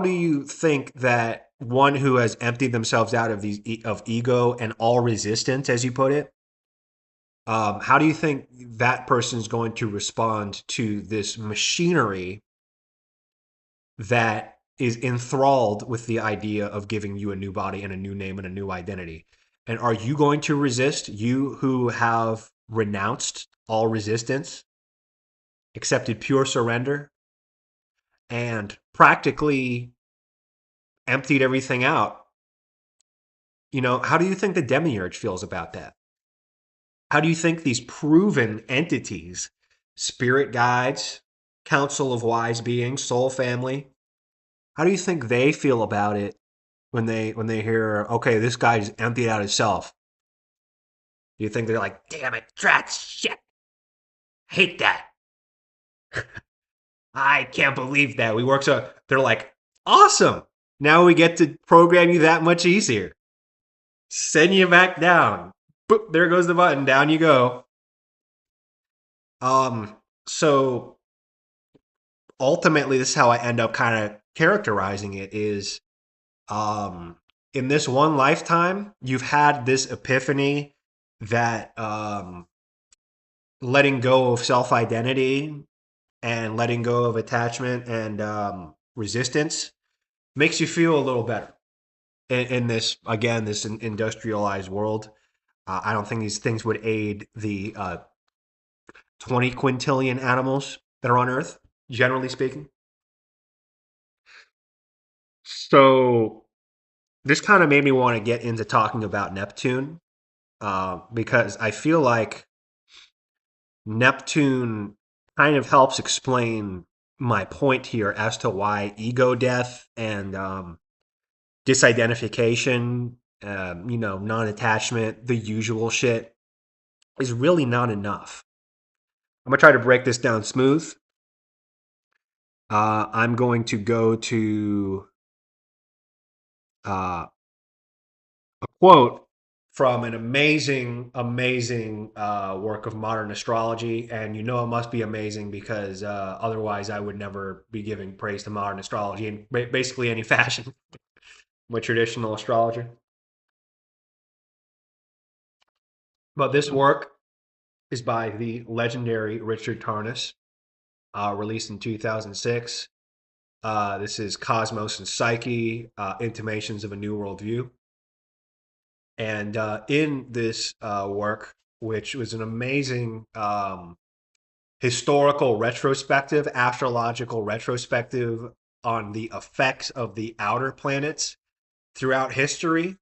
do you think that one who has emptied themselves out of these of ego and all resistance, as you put it, how do you think that person is going to respond to this machinery that is enthralled with the idea of giving you a new body and a new name and a new identity? And are you going to resist, you who have renounced all resistance, accepted pure surrender, and practically emptied everything out? You know, how do you think the demiurge feels about that? How do you think these proven entities, spirit guides, council of wise beings, soul family, how do you think they feel about it when they hear, okay, this guy just emptied out himself? Do you think they're like, damn it, drat shit, hate that. I can't believe that. We work so, they're like, awesome. Now we get to program you that much easier. Send you back down. Boop, there goes the button. Down you go. So ultimately, this is how I end up kind of characterizing it is, in this one lifetime, you've had this epiphany that letting go of self-identity and letting go of attachment and resistance makes you feel a little better in this, again, this industrialized world. I don't think these things would aid the 20 quintillion animals that are on Earth, generally speaking. So this kind of made me want to get into talking about Neptune, because I feel like Neptune kind of helps explain my point here as to why ego death and disidentification, non-attachment, the usual shit, is really not enough. I'm going to try to break this down smooth. I'm going to go to a quote from an amazing work of modern astrology. And it must be amazing because otherwise I would never be giving praise to modern astrology in basically any fashion with traditional astrology. But this work is by the legendary Richard Tarnas, released in 2006. This is Cosmos and Psyche, Intimations of a New Worldview. And in this work, which was an amazing historical retrospective, astrological retrospective on the effects of the outer planets throughout history,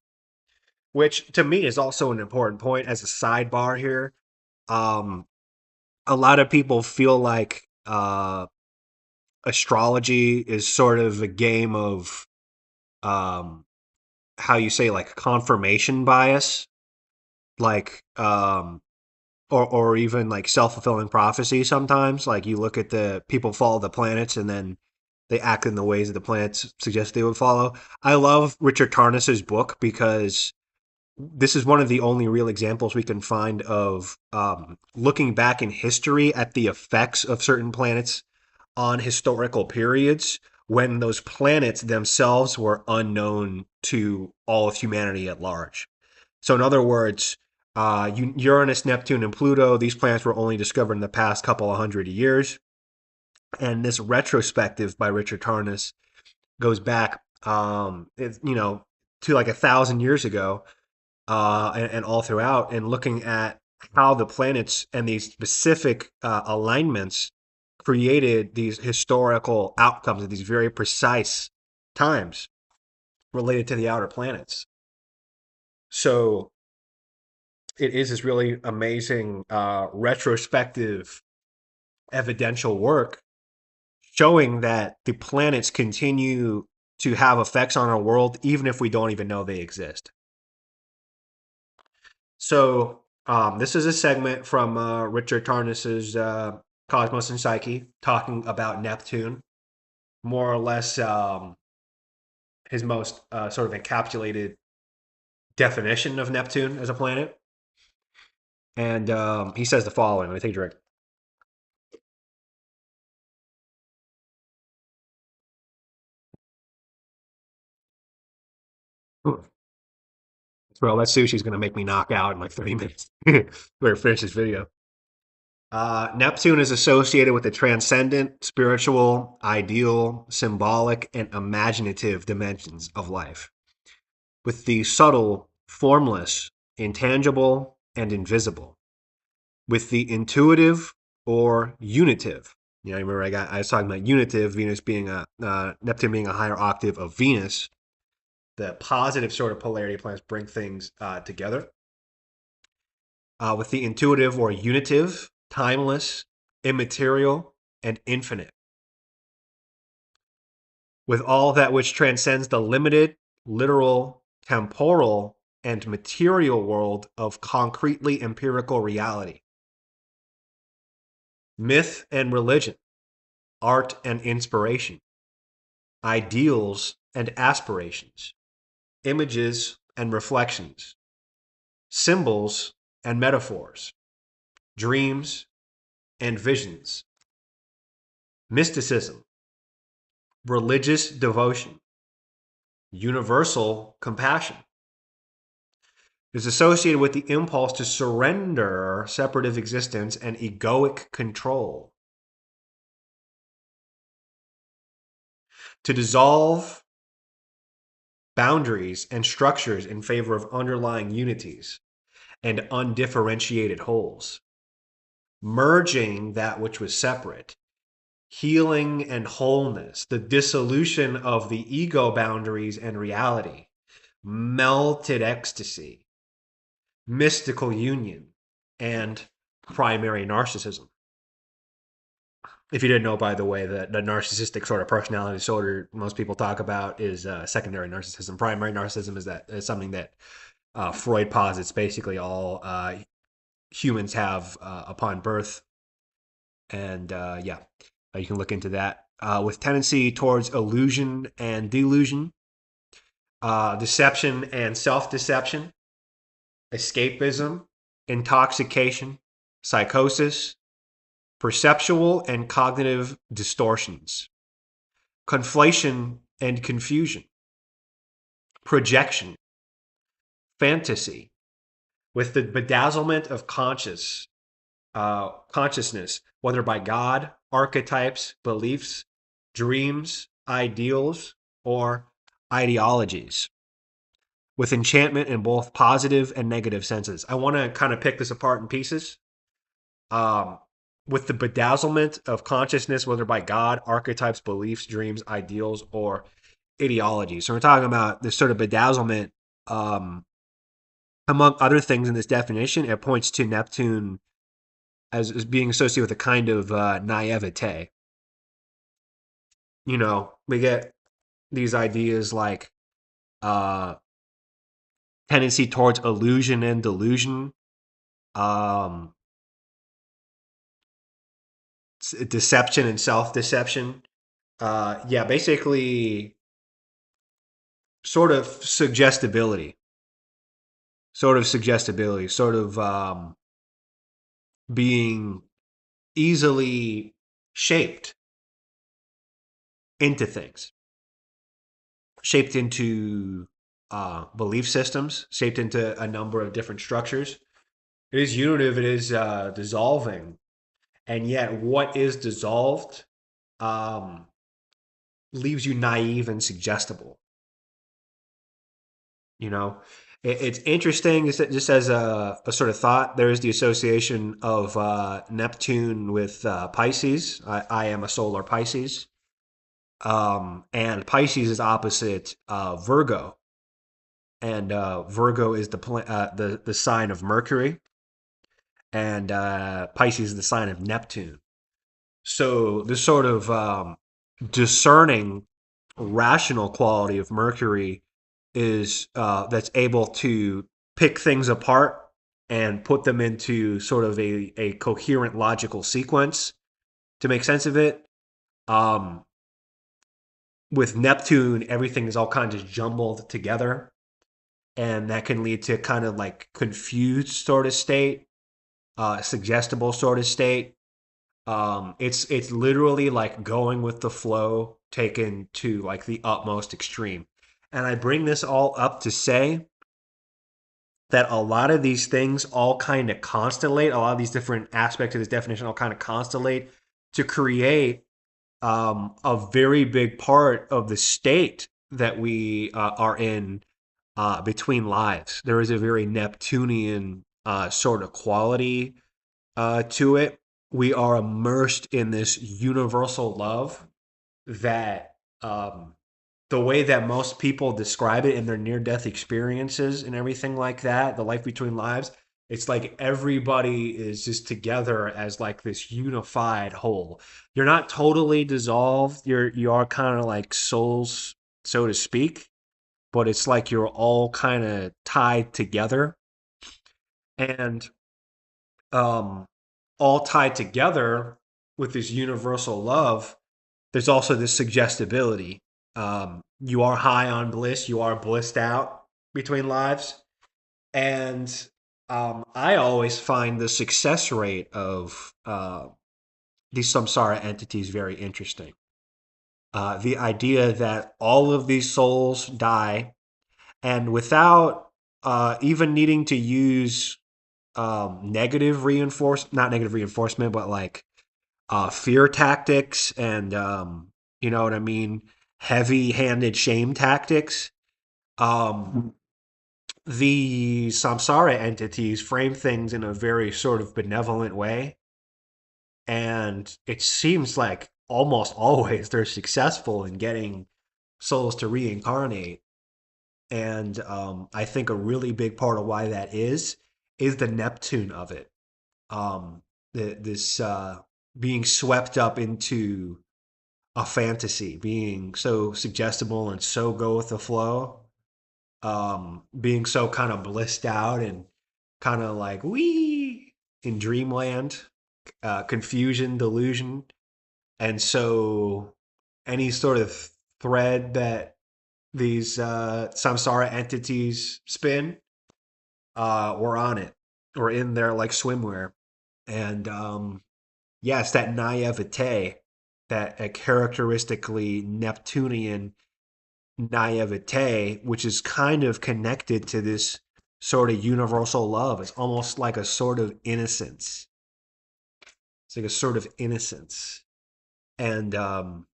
which to me is also an important point as a sidebar here. A lot of people feel like astrology is sort of a game of how you say, like, confirmation bias, like or even like self-fulfilling prophecy. Sometimes, like, you look at the people follow the planets and then they act in the ways that the planets suggest they would follow. I love Richard Tarnas's book because this is one of the only real examples we can find of looking back in history at the effects of certain planets on historical periods when those planets themselves were unknown to all of humanity at large. So in other words, Uranus, Neptune, and Pluto, these planets were only discovered in the past couple of hundred years. And this retrospective by Richard Tarnas goes back, to like 1,000 years ago, and all throughout, and looking at how the planets and these specific alignments created these historical outcomes at these very precise times related to the outer planets. So it is this really amazing retrospective evidential work showing that the planets continue to have effects on our world even if we don't even know they exist. So this is a segment from Richard Tarnas's Cosmos and Psyche, talking about Neptune, more or less his most sort of encapsulated definition of Neptune as a planet. And he says the following. Let me take a drink. Well, that sushi's going to make me knock out in like 30 minutes. Better finish this video. Neptune is associated with the transcendent, spiritual, ideal, symbolic, and imaginative dimensions of life, with the subtle, formless, intangible, and invisible, with the intuitive or unitive. Remember I was talking about unitive, Venus being Neptune being a higher octave of Venus. The positive sort of polarity planets bring things together. With the intuitive or unitive, timeless, immaterial, and infinite. With all that which transcends the limited, literal, temporal, and material world of concretely empirical reality. Myth and religion, art and inspiration, ideals and aspirations, images and reflections, symbols and metaphors, dreams and visions, mysticism, religious devotion, universal compassion. It is associated with the impulse to surrender separative existence and egoic control, to dissolve boundaries and structures in favor of underlying unities and undifferentiated wholes, merging that which was separate, healing and wholeness, the dissolution of the ego boundaries and reality, melted ecstasy, mystical union, and primary narcissism. if you didn't know, by the way, the narcissistic sort of personality disorder most people talk about is secondary narcissism. Primary narcissism is something that Freud posits basically all humans have upon birth. And yeah, you can look into that. With tendency towards illusion and delusion, deception and self-deception, escapism, intoxication, psychosis, perceptual and cognitive distortions, conflation and confusion, projection, fantasy, with the bedazzlement of consciousness, whether by God, archetypes, beliefs, dreams, ideals, or ideologies, with enchantment in both positive and negative senses. I want to kind of pick this apart in pieces. With the bedazzlement of consciousness, whether by God, archetypes, beliefs, dreams, ideals, or ideologies. So we're talking about this sort of bedazzlement. Among other things in this definition, it points to Neptune as being associated with a kind of naivete. You know, we get these ideas like tendency towards illusion and delusion, deception and self-deception. Yeah, basically sort of suggestibility, sort of being easily shaped into things, shaped into belief systems, shaped into a number of different structures. It is unitive, it is dissolving. And yet what is dissolved leaves you naive and suggestible. You know, it's interesting, just as a sort of thought, there is the association of Neptune with Pisces. I am a solar Pisces. And Pisces is opposite Virgo. And Virgo is the sign of Mercury. And Pisces is the sign of Neptune. So this sort of discerning, rational quality of Mercury is that's able to pick things apart and put them into sort of a coherent logical sequence to make sense of it. With Neptune, everything is all kind of jumbled together, and that can lead to kind of like confused sort of state, suggestible sort of state. It's literally like going with the flow taken to like the utmost extreme. And I bring this all up to say that a lot of these things all kind of constellate, a lot of these different aspects of this definition all kind of constellate to create a very big part of the state that we are in between lives. There is a very Neptunian sort of quality to it. We are immersed in this universal love that the way that most people describe it in their near-death experiences and everything like that, the life between lives, it's like everybody is just together as like this unified whole. You're not totally dissolved. You are kind of like souls, so to speak, but it's like you're all kind of tied together. And all tied together with this universal love, there's also this suggestibility. You are high on bliss, you are blissed out between lives. And I always find the success rate of these samsara entities very interesting. The idea that all of these souls die, and without even needing to use not negative reinforcement, but like fear tactics and you know what I mean, heavy-handed shame tactics. The samsara entities frame things in a very sort of benevolent way, and it seems like almost always they're successful in getting souls to reincarnate. And I think a really big part of why that is the Neptune of it. This being swept up into a fantasy, being so suggestible and so go with the flow, being so kind of blissed out and kind of like wee in dreamland, confusion, delusion. And so any sort of thread that these samsara entities spin, we're on it. We're in there like swimwear. And yes, that naivete, that a characteristically Neptunian naivete, which is kind of connected to this sort of universal love. It's almost like a sort of innocence. It's like a sort of innocence. And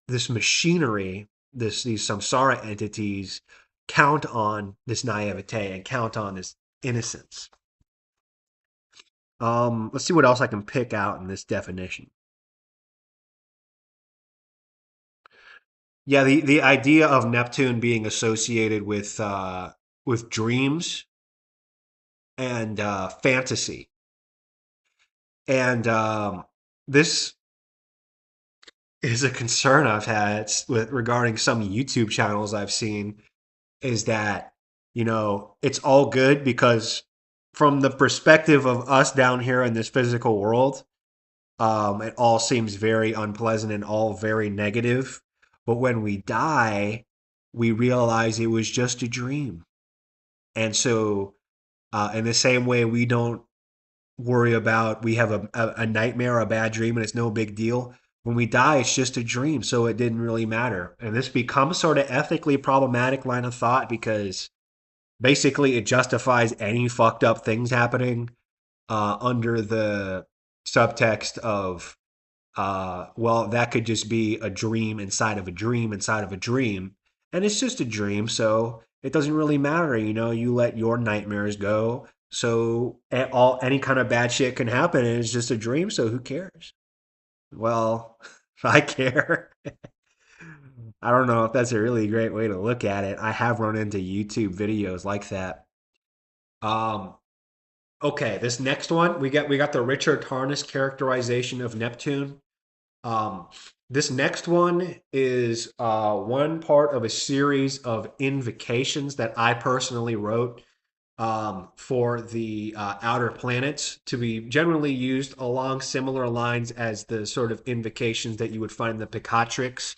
this machinery, these samsara entities count on this naivete and count on this innocence. Let's see what else I can pick out in this definition. Yeah, the idea of Neptune being associated with dreams and fantasy, and this is a concern I've had with regarding some YouTube channels I've seen, is that, you know, it's all good because from the perspective of us down here in this physical world, it all seems very unpleasant and all very negative. But when we die, we realize it was just a dream. And so, in the same way, we don't worry about, we have a nightmare, a bad dream, and it's no big deal. When we die, it's just a dream, so it didn't really matter. And this becomes sort of ethically problematic line of thought because basically it justifies any fucked up things happening under the subtext of, well, that could just be a dream inside of a dream inside of a dream. And it's just a dream, so it doesn't really matter. You know, you let your nightmares go. So any kind of bad shit can happen, and it's just a dream, so who cares? Well, I care. I don't know if that's a really great way to look at it. I have run into YouTube videos like that. Okay, this next one, we got the Richard Tarnas characterization of Neptune. This next one is one part of a series of invocations that I personally wrote for the outer planets, to be generally used along similar lines as the sort of invocations that you would find in the Picatrix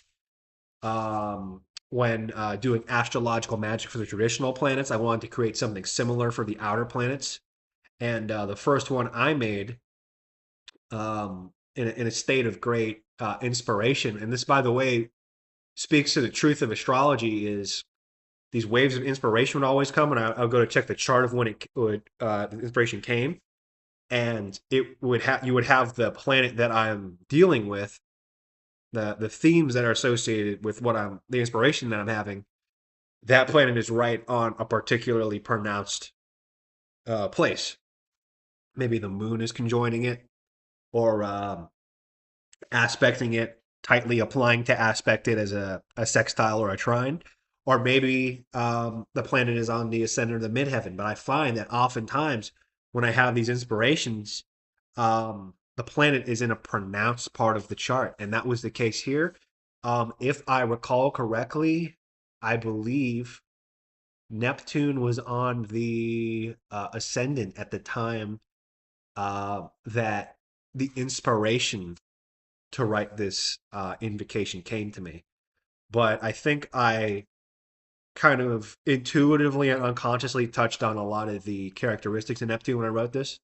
when doing astrological magic for the traditional planets. I wanted to create something similar for the outer planets. And the first one I made in a state of great inspiration, and this, by the way, speaks to the truth of astrology, is these waves of inspiration would always come, and I'll go to check the chart of when the inspiration came, and you would have the planet that I'm dealing with, the themes that are associated with the inspiration that I'm having. That planet is right on a particularly pronounced place. Maybe the moon is conjoining it, or aspecting it, tightly applying to aspect it as a sextile or a trine. Or maybe the planet is on the ascendant of the midheaven. But I find that oftentimes when I have these inspirations, the planet is in a pronounced part of the chart. And that was the case here. If I recall correctly, I believe Neptune was on the ascendant at the time that the inspiration to write this invocation came to me. But I think I kind of intuitively and unconsciously touched on a lot of the characteristics of Neptune when I wrote this.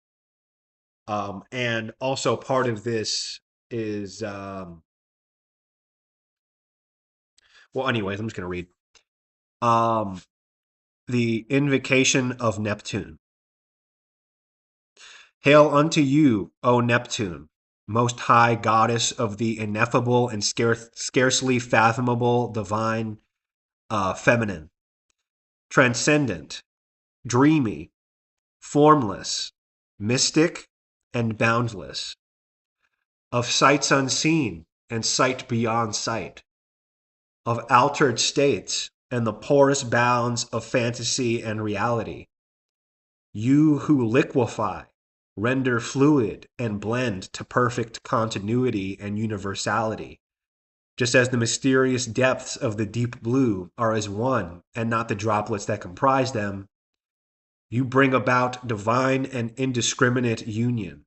And also part of this is, well, anyways, I'm just going to read. The invocation of Neptune. Hail unto you, O Neptune, most high goddess of the ineffable and scarcely fathomable divine feminine, transcendent, dreamy, formless, mystic, and boundless, of sights unseen and sight beyond sight, of altered states and the porous bounds of fantasy and reality. You who liquefy, render fluid and blend to perfect continuity and universality. Just as the mysterious depths of the deep blue are as one and not the droplets that comprise them, you bring about divine and indiscriminate union.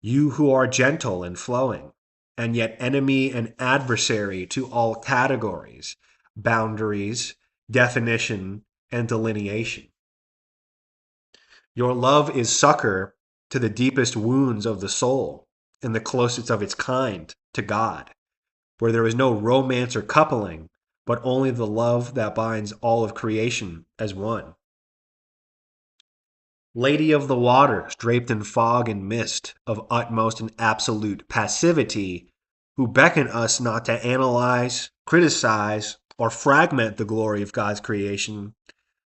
You who are gentle and flowing, and yet enemy and adversary to all categories, boundaries, definition, and delineation. Your love is succor to the deepest wounds of the soul and the closest of its kind to God, where there is no romance or coupling, but only the love that binds all of creation as one. Lady of the waters, draped in fog and mist of utmost and absolute passivity, who beckon us not to analyze, criticize, or fragment the glory of God's creation,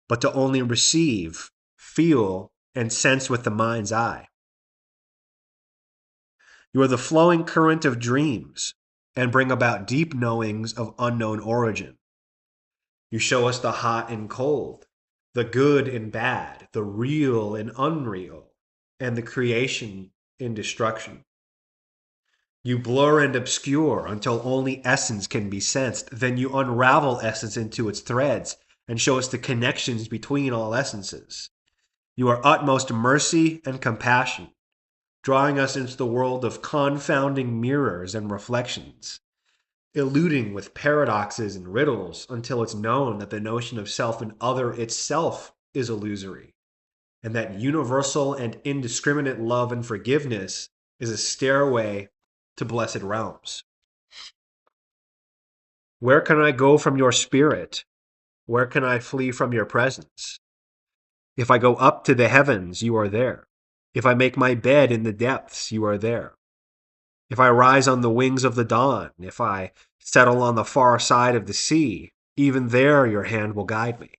but to only receive, feel, and sense with the mind's eye. You are the flowing current of dreams and bring about deep knowings of unknown origin. You show us the hot and cold, the good and bad, the real and unreal, and the creation in destruction. You blur and obscure until only essence can be sensed. Then you unravel essence into its threads and show us the connections between all essences. You are utmost mercy and compassion, drawing us into the world of confounding mirrors and reflections, eluding with paradoxes and riddles until it's known that the notion of self and other itself is illusory, and that universal and indiscriminate love and forgiveness is a stairway to blessed realms. Where can I go from your spirit? Where can I flee from your presence? If I go up to the heavens, you are there. If I make my bed in the depths, you are there. If I rise on the wings of the dawn, if I settle on the far side of the sea, even there your hand will guide me.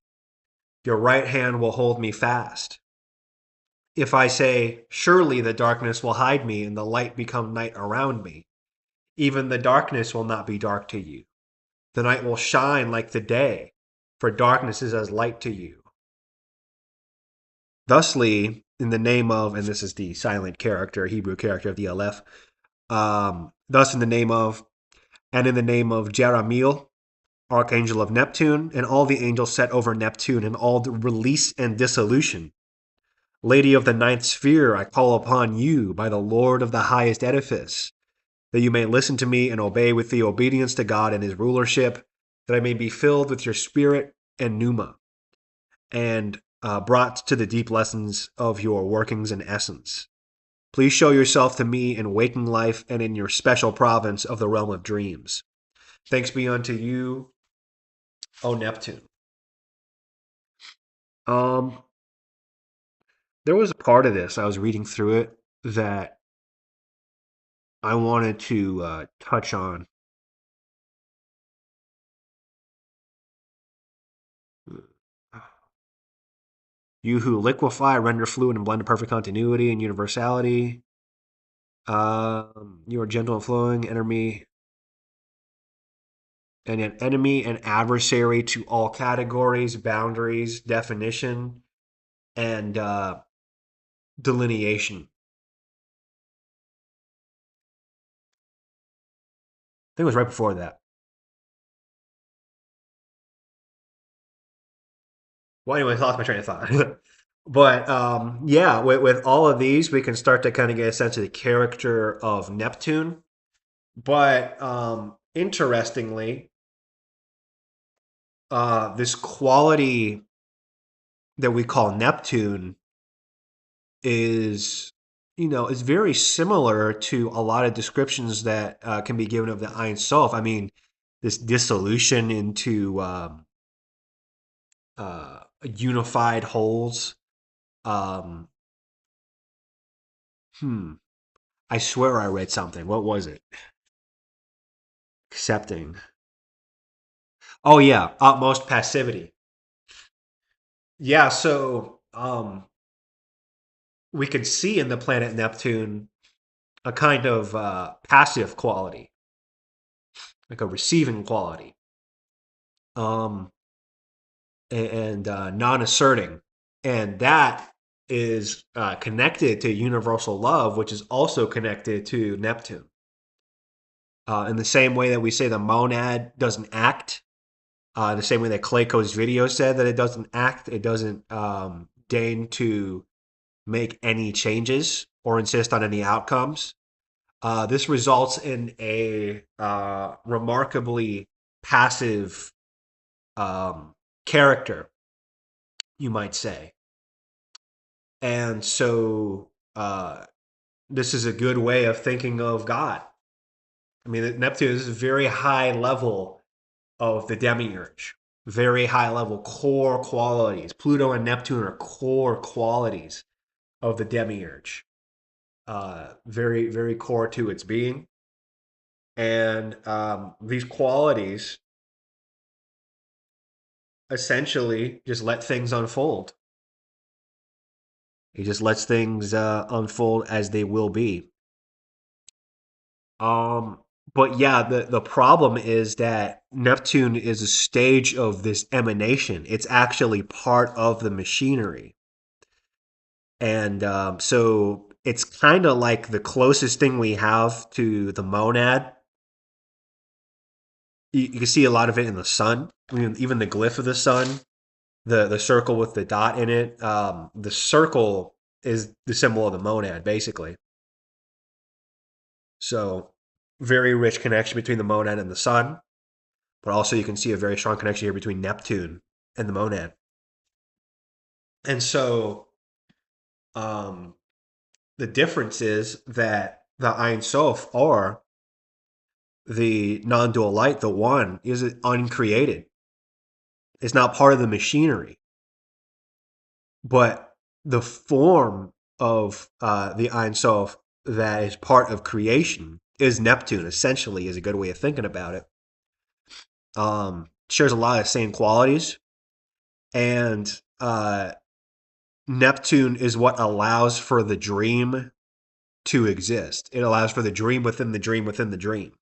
Your right hand will hold me fast. If I say, surely the darkness will hide me and the light become night around me, even the darkness will not be dark to you. The night will shine like the day, for darkness is as light to you. Thusly, in the name of, and this is the silent character, Hebrew character of the Aleph, thus in the name of, and in the name of Jeremiel, archangel of Neptune, and all the angels set over Neptune, and all the release and dissolution. Lady of the ninth sphere, I call upon you by the Lord of the highest edifice, that you may listen to me and obey with the obedience to God and his rulership, that I may be filled with your spirit and pneuma, and brought to the deep lessons of your workings and essence. Please show yourself to me in waking life and in your special province of the realm of dreams. Thanks be unto you, O Neptune. There was a part of this, I was reading through it, that I wanted to touch on. You who liquefy, render fluid, and blend to perfect continuity and universality. You are gentle and flowing, enemy, and an enemy and adversary to all categories, boundaries, definition, and delineation. I think it was right before that. Well, anyways, I lost my train of thought. But yeah, with all of these, we can start to kind of get a sense of the character of Neptune. But interestingly, this quality that we call Neptune is, is very similar to a lot of descriptions that can be given of the Ein Sof. I mean, this dissolution into unified wholes. I swear I read something. What was it? Accepting. Oh yeah, utmost passivity. Yeah, so we can see in the planet Neptune a kind of passive quality, like a receiving quality, and non-asserting, and that is connected to universal love, which is also connected to Neptune. In the same way that we say the monad doesn't act, the same way that Clayco's video said that it doesn't act, it doesn't deign to make any changes or insist on any outcomes. This results in a remarkably passive character, you might say. And so this is a good way of thinking of God. I mean, Neptune is a very high level of the demiurge, very high level core qualities. Pluto and Neptune are core qualities of the demiurge, very, very core to its being. And these qualities essentially just let things unfold. He just lets things unfold as they will be. But yeah, the problem is that Neptune is a stage of this emanation. It's actually part of the machinery. And so it's kind of like the closest thing we have to the monad. You can see a lot of it in the sun. I mean, even the glyph of the sun, the circle with the dot in it. The circle is the symbol of the monad, basically. So very rich connection between the monad and the sun. But also you can see a very strong connection here between Neptune and the monad. And so the difference is that the Ein Sof, or the non-dual light, the one, is uncreated. It's not part of the machinery. But the form of the Ein Sof that is part of creation is Neptune, essentially, is a good way of thinking about it. Shares a lot of the same qualities. And Neptune is what allows for the dream to exist. It allows for the dream within the dream within the dream.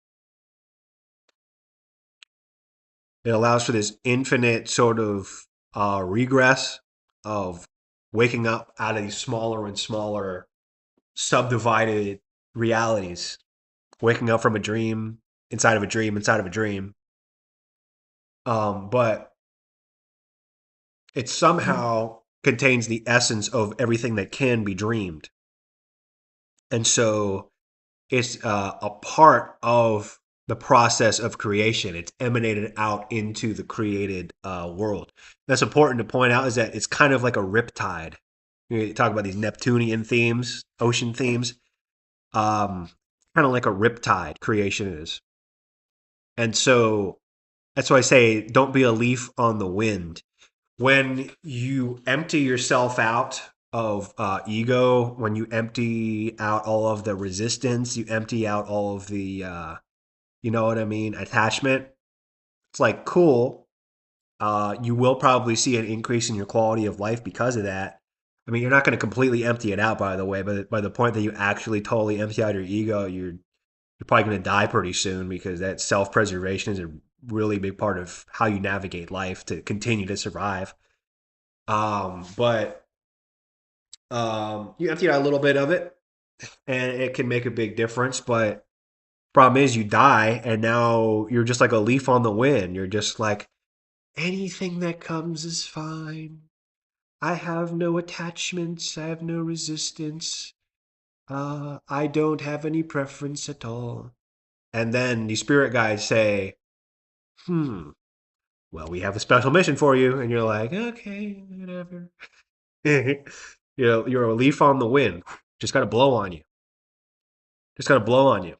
It allows for this infinite sort of regress of waking up out of these smaller and smaller subdivided realities. Waking up from a dream, inside of a dream, inside of a dream. But it somehow contains the essence of everything that can be dreamed. And so it's a part of the process of creation. It's emanated out into the created world. That's important to point out, is that it's kind of like a riptide. You talk about these Neptunian themes, ocean themes. Kind of like a riptide creation is. And so that's why I say don't be a leaf on the wind. When you empty yourself out of ego, when you empty out all of the resistance, you empty out all of the, you know what I mean, attachment, it's like, cool. You will probably see an increase in your quality of life because of that. I mean, you're not going to completely empty it out, by the way, but by the point that you actually totally empty out your ego, you're probably going to die pretty soon, because that self-preservation is a really big part of how you navigate life to continue to survive. But you empty out a little bit of it, and it can make a big difference. But problem is, you die, and now you're just like a leaf on the wind. You're just like, anything that comes is fine. I have no attachments. I have no resistance. I don't have any preference at all. And then the spirit guides say, well, we have a special mission for you. And you're like, okay, whatever. You're a leaf on the wind. Just got to blow on you. Just got to blow on you.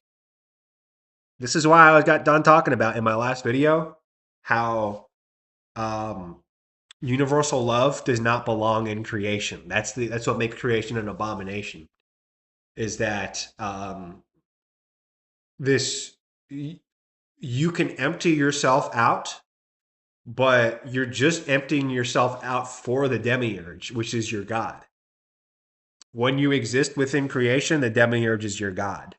This is why I got done talking about in my last video how universal love does not belong in creation. That's what makes creation an abomination. Is that you can empty yourself out, but you're just emptying yourself out for the demiurge, which is your God. When you exist within creation, the demiurge is your God.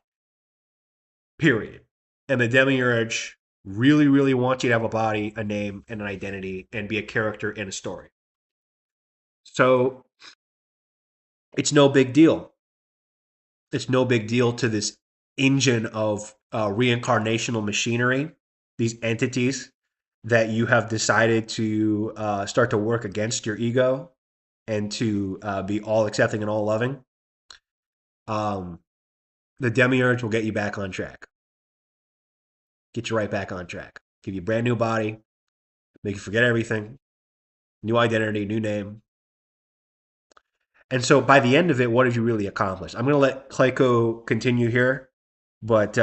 Period. And the demiurge really, really wants you to have a body, a name, and an identity, and be a character in a story. So It's no big deal. It's no big deal to this engine of reincarnational machinery, these entities that you have decided to start to work against your ego and to be all accepting and all loving. The demiurge will get you back on track. Get you right back on track. Give you a brand new body, make you forget everything, new identity, new name. And so by the end of it, what have you really accomplished? I'm going to let Clayco continue here, but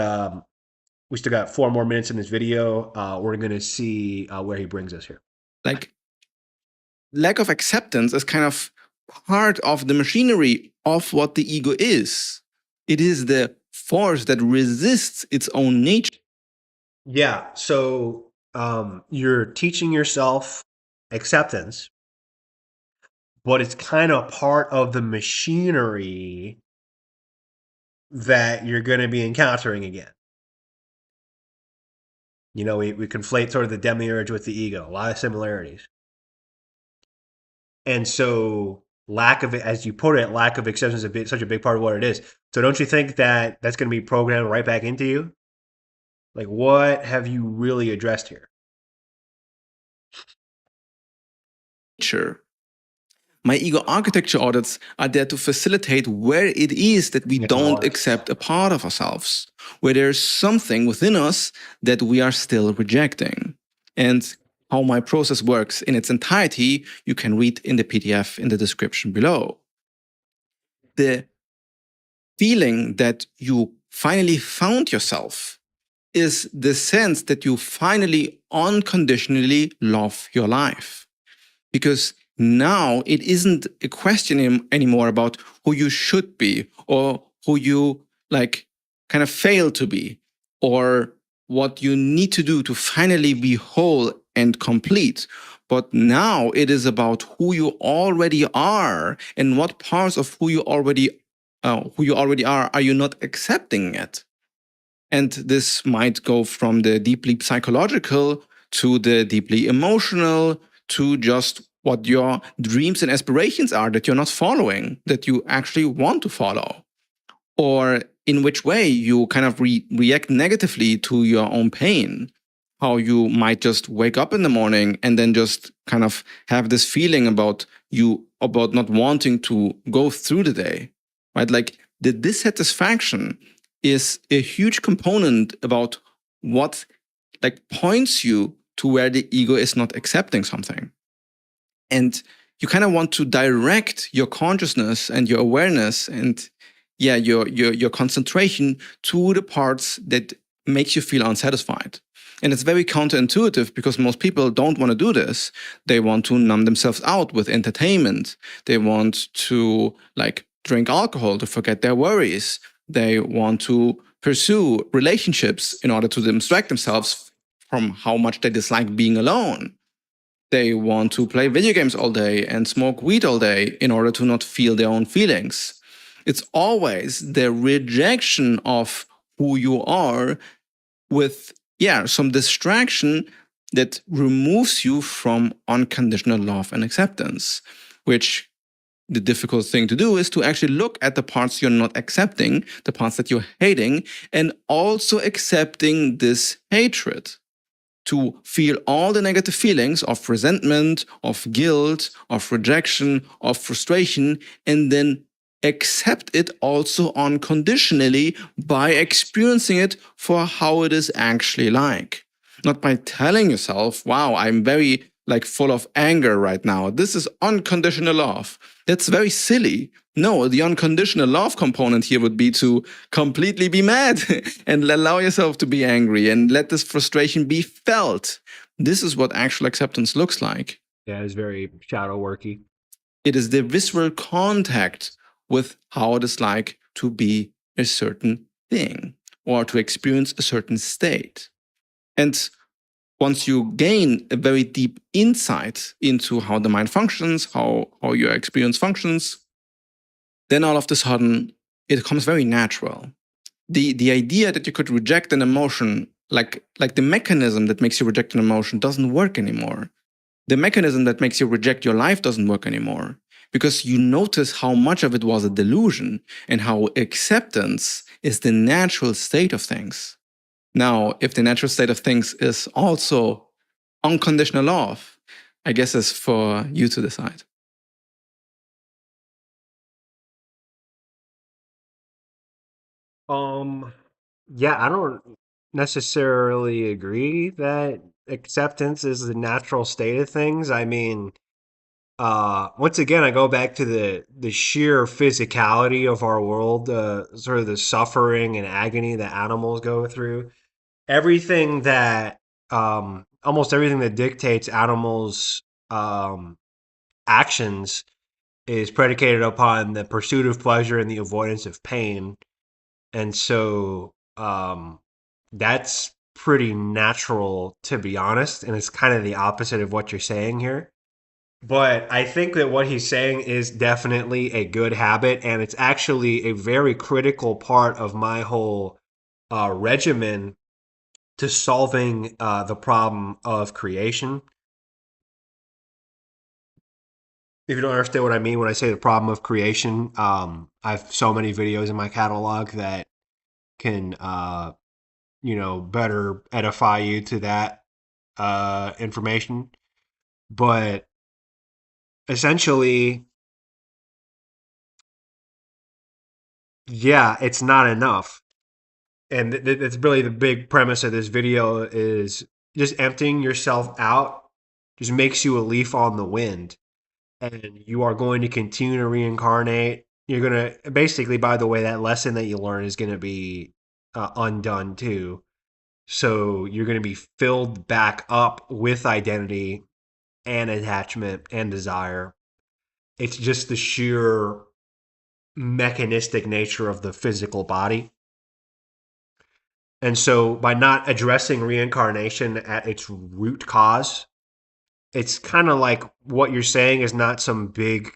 we still got 4 more minutes in this video. We're going to see where he brings us here. Like, lack of acceptance is kind of part of the machinery of what the ego is. It is the force that resists its own nature. Yeah, so you're teaching yourself acceptance, but it's kind of part of the machinery that you're going to be encountering again. You know, we conflate sort of the demiurge with the ego, a lot of similarities. And so lack of it, as you put it, lack of acceptance is such a big part of what it is. So don't you think that that's going to be programmed right back into you? Like, what have you really addressed here? My ego architecture audits are there to facilitate where it is that we don't accept a part of ourselves, where there's something within us that we are still rejecting. And how my process works in its entirety, you can read in the PDF in the description below. The feeling that you finally found yourself is the sense that you finally unconditionally love your life. Because now it isn't a question anymore about who you should be or who you kind of fail to be or what you need to do to finally be whole and complete. But now it is about who you already are and what parts of who you already are you not accepting yet. And this might go from the deeply psychological to the deeply emotional to just what your dreams and aspirations are that you're not following, that you actually want to follow. Or in which way you kind of react negatively to your own pain. How you might just wake up in the morning and then just kind of have this feeling about not wanting to go through the day, right? Like the dissatisfaction is a huge component about what points you to where the ego is not accepting something. And you kind of want to direct your consciousness and your awareness and your concentration to the parts that makes you feel unsatisfied. And it's very counterintuitive because most people don't want to do this. They want to numb themselves out with entertainment. They want to drink alcohol to forget their worries. They want to pursue relationships in order to distract themselves from how much they dislike being alone. They want to play video games all day and smoke weed all day in order to not feel their own feelings. It's always the rejection of who you are with some distraction that removes you from unconditional love and acceptance, which the difficult thing to do is to actually look at the parts you're not accepting, the parts that you're hating, and also accepting this hatred. To feel all the negative feelings of resentment, of guilt, of rejection, of frustration, and then accept it also unconditionally by experiencing it for how it is actually like. Not by telling yourself, wow, I'm very full of anger right now. This is unconditional love. That's very silly. No, the unconditional love component here would be to completely be mad and allow yourself to be angry and let this frustration be felt. This is what actual acceptance looks like. Yeah, it's very shadow worky. It is the visceral contact with how it is like to be a certain thing or to experience a certain state. And once you gain a very deep insight into how the mind functions, how your experience functions, then all of a sudden, it becomes very natural. The idea that you could reject an emotion, like the mechanism that makes you reject an emotion doesn't work anymore. The mechanism that makes you reject your life doesn't work anymore. because you notice how much of it was a delusion and how acceptance is the natural state of things. Now, if the natural state of things is also unconditional love, I guess it's for you to decide. Yeah, I don't necessarily agree that acceptance is the natural state of things. I mean, once again, I go back to the sheer physicality of our world, sort of the suffering and agony that animals go through. Everything that, almost everything that dictates animals' actions is predicated upon the pursuit of pleasure and the avoidance of pain. And so, that's pretty natural, to be honest. And it's kind of the opposite of what you're saying here. But I think that what he's saying is definitely a good habit, and it's actually a very critical part of my whole regimen to solving the problem of creation. If you don't understand what I mean when I say the problem of creation, I have so many videos in my catalog that can, better edify you to that information. But essentially, yeah, it's not enough. And that's really the big premise of this video is just emptying yourself out just makes you a leaf on the wind. And you are going to continue to reincarnate. You're going to basically, by the way, that lesson that you learn is going to be undone too. So you're going to be filled back up with identity and attachment and desire. It's just the sheer mechanistic nature of the physical body. And so by not addressing reincarnation at its root cause, it's kind of like what you're saying is not some big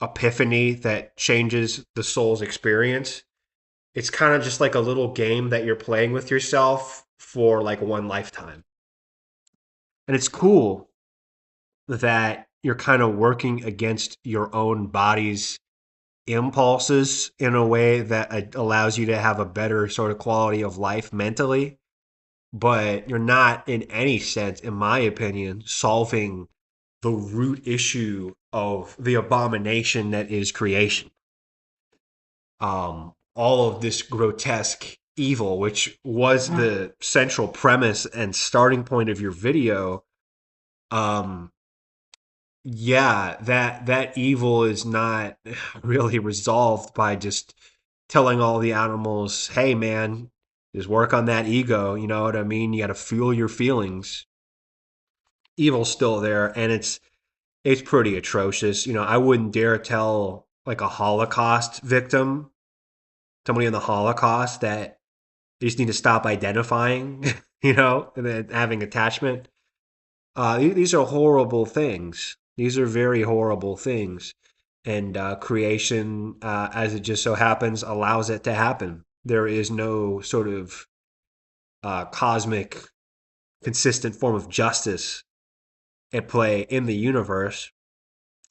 epiphany that changes the soul's experience. It's kind of just like a little game that you're playing with yourself for like one lifetime. And it's cool that you're kind of working against your own body's impulses in a way that allows you to have a better sort of quality of life mentally. But you're not, in any sense, in my opinion, solving the root issue of the abomination that is creation. All of this grotesque evil, which was the central premise and starting point of your video, yeah, that evil is not really resolved by just telling all the animals, hey man, just work on that ego, you know what I mean? You got to fuel your feelings. Evil's still there, and it's pretty atrocious. You know, I wouldn't dare tell like a Holocaust victim, somebody in the Holocaust, that they just need to stop identifying, and then having attachment. These are horrible things. These are very horrible things. And creation, as it just so happens, allows it to happen. There is no sort of cosmic, consistent form of justice at play in the universe.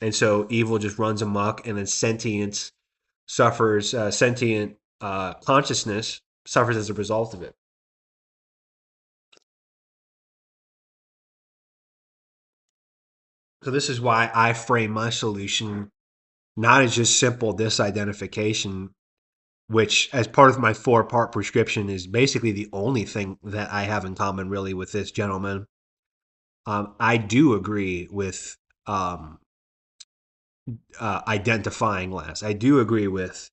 And so evil just runs amok, and then sentience suffers, sentient consciousness suffers as a result of it. So this is why I frame my solution not as just simple disidentification, which as part of my 4-part prescription is basically the only thing that I have in common really with this gentleman. I do agree with identifying less. I do agree with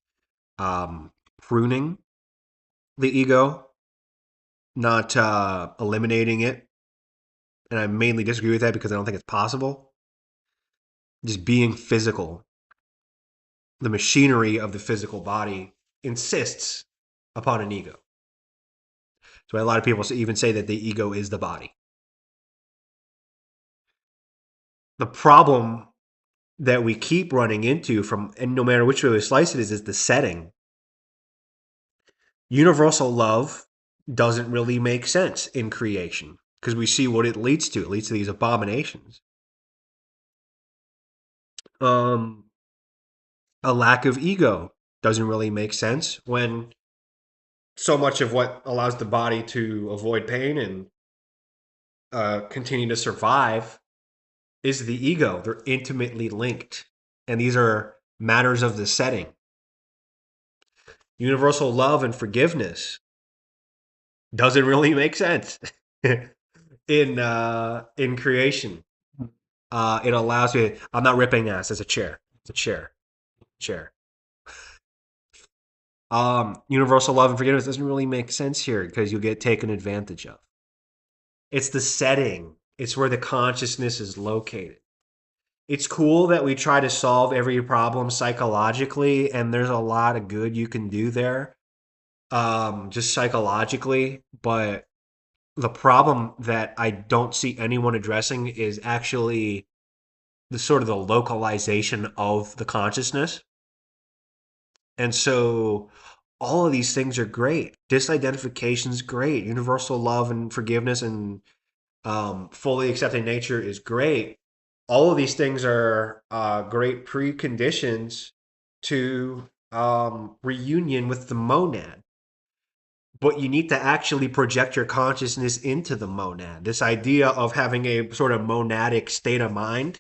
pruning the ego, not eliminating it. And I mainly disagree with that because I don't think it's possible. Just being physical. The machinery of the physical body insists upon an ego. So a lot of people even say that the ego is the body. The problem that we keep running into and no matter which way we slice it, is the setting. Universal love doesn't really make sense in creation because we see what it leads to. It leads to these abominations. A lack of ego doesn't really make sense when so much of what allows the body to avoid pain and continue to survive is the ego. They're intimately linked. And these are matters of the setting. Universal love and forgiveness doesn't really make sense in creation. It allows me. I'm not ripping ass. It's a chair. It's a chair. Universal love and forgiveness doesn't really make sense here because you'll get taken advantage of. It's the setting. It's where the consciousness is located. It's cool that we try to solve every problem psychologically, and there's a lot of good you can do there, just psychologically. But the problem that I don't see anyone addressing is actually the sort of the localization of the consciousness. And so all of these things are great. Disidentification is great. Universal love and forgiveness and fully accepting nature is great. All of these things are great preconditions to reunion with the monad. But you need to actually project your consciousness into the monad. This idea of having a sort of monadic state of mind,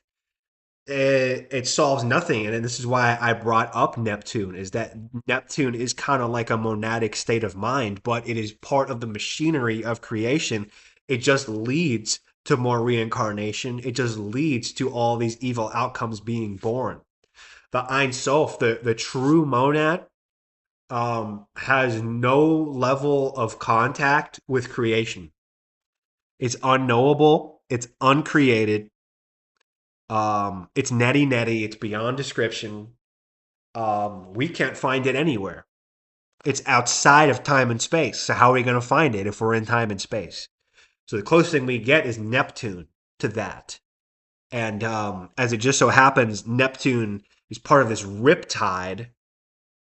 it solves nothing. And this is why I brought up Neptune, is that Neptune is kind of like a monadic state of mind, but it is part of the machinery of creation. It just leads to more reincarnation. It just leads to all these evil outcomes being born. The Ein Sof, the true monad, has no level of contact with creation. It's unknowable. It's uncreated. It's netty. It's beyond description. We can't find it anywhere. It's outside of time and space. So how are we going to find it if we're in time and space? So the closest thing we get is Neptune to that. And as it just so happens, Neptune is part of this riptide,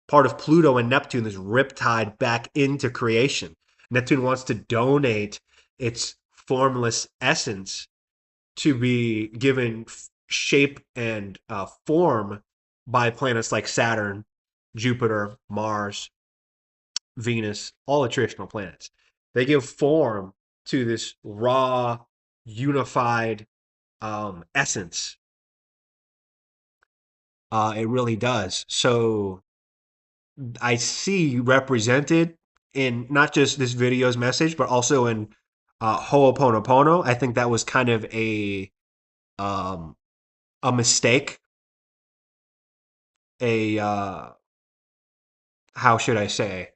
part of Pluto and Neptune, this riptide back into creation. Neptune wants to donate its formless essence to be given shape and form by planets like Saturn, Jupiter, Mars, Venus, all the traditional planets. They give form to this raw, unified essence. It really does. So I see represented in not just this video's message, but also in Ho'oponopono. I think that was kind of a mistake. How should I say?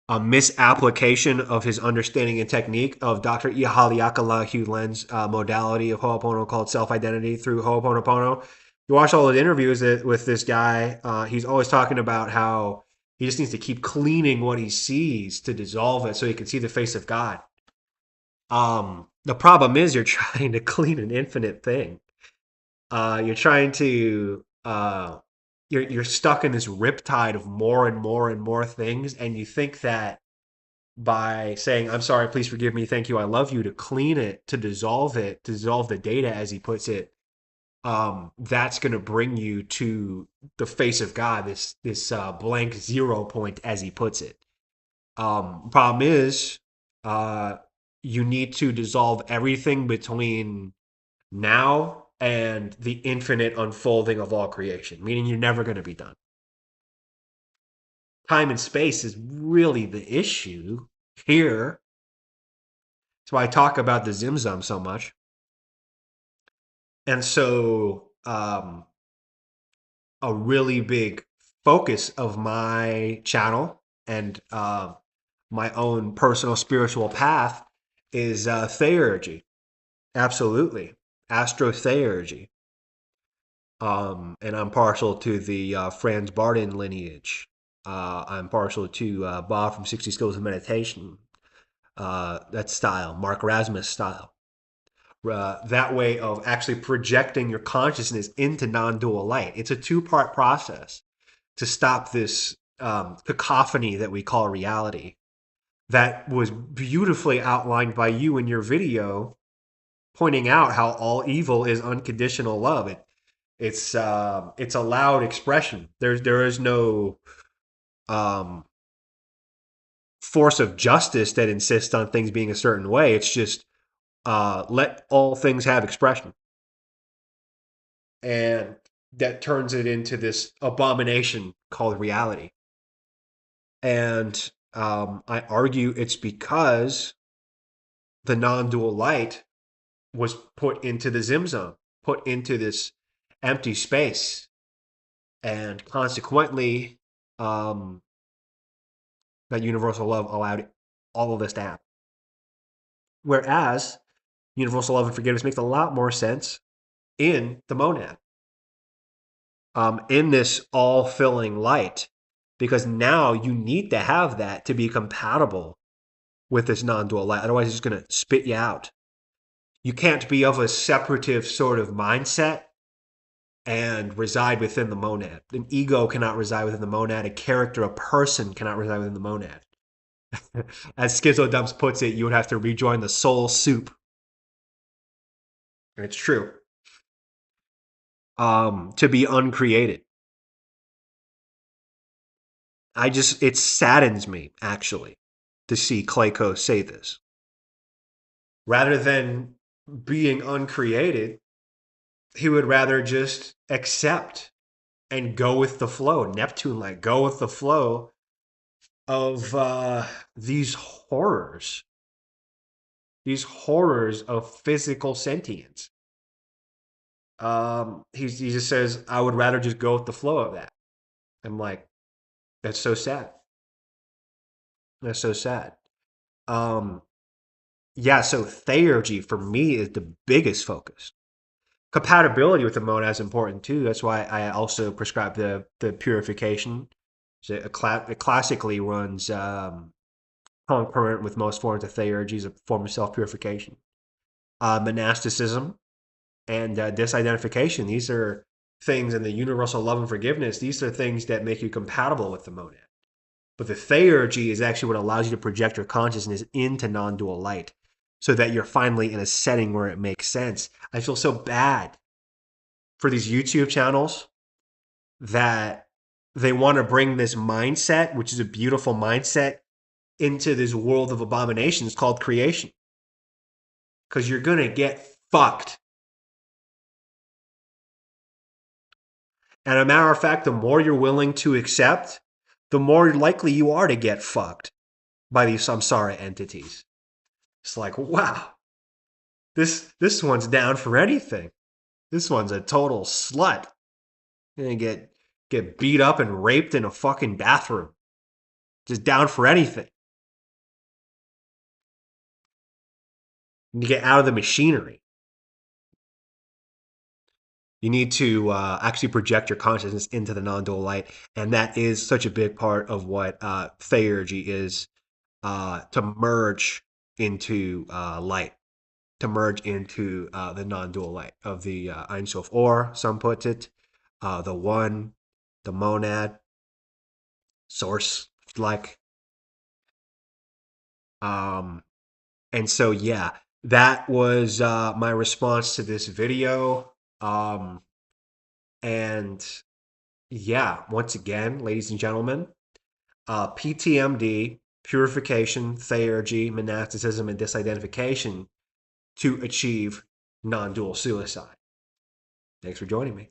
A misapplication of his understanding and technique of Dr. Ihaliakala Hugh Len's modality of Ho'oponopono called self-identity through Ho'oponopono. You watch all the interviews with this guy, he's always talking about how he just needs to keep cleaning what he sees to dissolve it so he can see the face of God. The problem is you're trying to clean an infinite thing. You're trying to... You're stuck in this riptide of more and more and more things, and you think that by saying, I'm sorry, please forgive me, thank you, I love you, to clean it, to dissolve the data, as he puts it, that's going to bring you to the face of God, this blank 0 point, as he puts it. Problem is, you need to dissolve everything between now and the infinite unfolding of all creation, meaning you're never going to be done. Time and space is really the issue here. That's why I talk about the Zimzum so much. And so a really big focus of my channel and my own personal spiritual path is theurgy. Absolutely. Astrotheurgy. And I'm partial to the Franz Bardon lineage. I'm partial to Bob from 60 Skills of Meditation. That style, Mark Rasmus style. That way of actually projecting your consciousness into non-dual light. It's a two-part process to stop this cacophony that we call reality. That was beautifully outlined by you in your video, pointing out how all evil is unconditional love. It's allowed expression. There is no force of justice that insists on things being a certain way. It's just let all things have expression. And that turns it into this abomination called reality. And I argue it's because the non-dual light was put into the Zim zone, put into this empty space. And consequently, that universal love allowed all of this to happen. Whereas universal love and forgiveness makes a lot more sense in the monad, in this all-filling light, because now you need to have that to be compatible with this non-dual light. Otherwise, it's just going to spit you out. You can't be of a separative sort of mindset and reside within the monad. An ego cannot reside within the monad. A character, a person cannot reside within the monad. As Schizodumps puts it, you would have to rejoin the soul soup. And it's true. To be uncreated. It saddens me, actually, to see Clayco say this. Rather than being uncreated, he would rather just accept and go with the flow. Neptune-like, go with the flow of these horrors. These horrors of physical sentience. He just says, I would rather just go with the flow of that. I'm like, that's so sad. That's so sad. Yeah, so theurgy for me is the biggest focus. Compatibility with the monad is important too. That's why I also prescribe the purification. So it classically runs concurrent with most forms of theurgy, is a form of self-purification. Monasticism and disidentification. These are things in the universal love and forgiveness. These are things that make you compatible with the monad. But the theurgy is actually what allows you to project your consciousness into non-dual light so that you're finally in a setting where it makes sense. I feel so bad for these YouTube channels that they want to bring this mindset, which is a beautiful mindset, into this world of abominations called creation. Because you're going to get fucked. And a matter of fact, the more you're willing to accept, the more likely you are to get fucked by these samsara entities. It's like, wow, this one's down for anything. This one's a total slut. Gonna get beat up and raped in a fucking bathroom. Just down for anything. You get out of the machinery. You need to actually project your consciousness into the non-dual light. And that is such a big part of what theurgy is, to merge into light, to merge into the non-dual light of the Ein Sof, or some put it, the one, the monad, source, like. And so, yeah, that was my response to this video. And yeah, once again, ladies and gentlemen, PTMD, purification, theurgy, monasticism, and disidentification to achieve non-dual suicide. Thanks for joining me.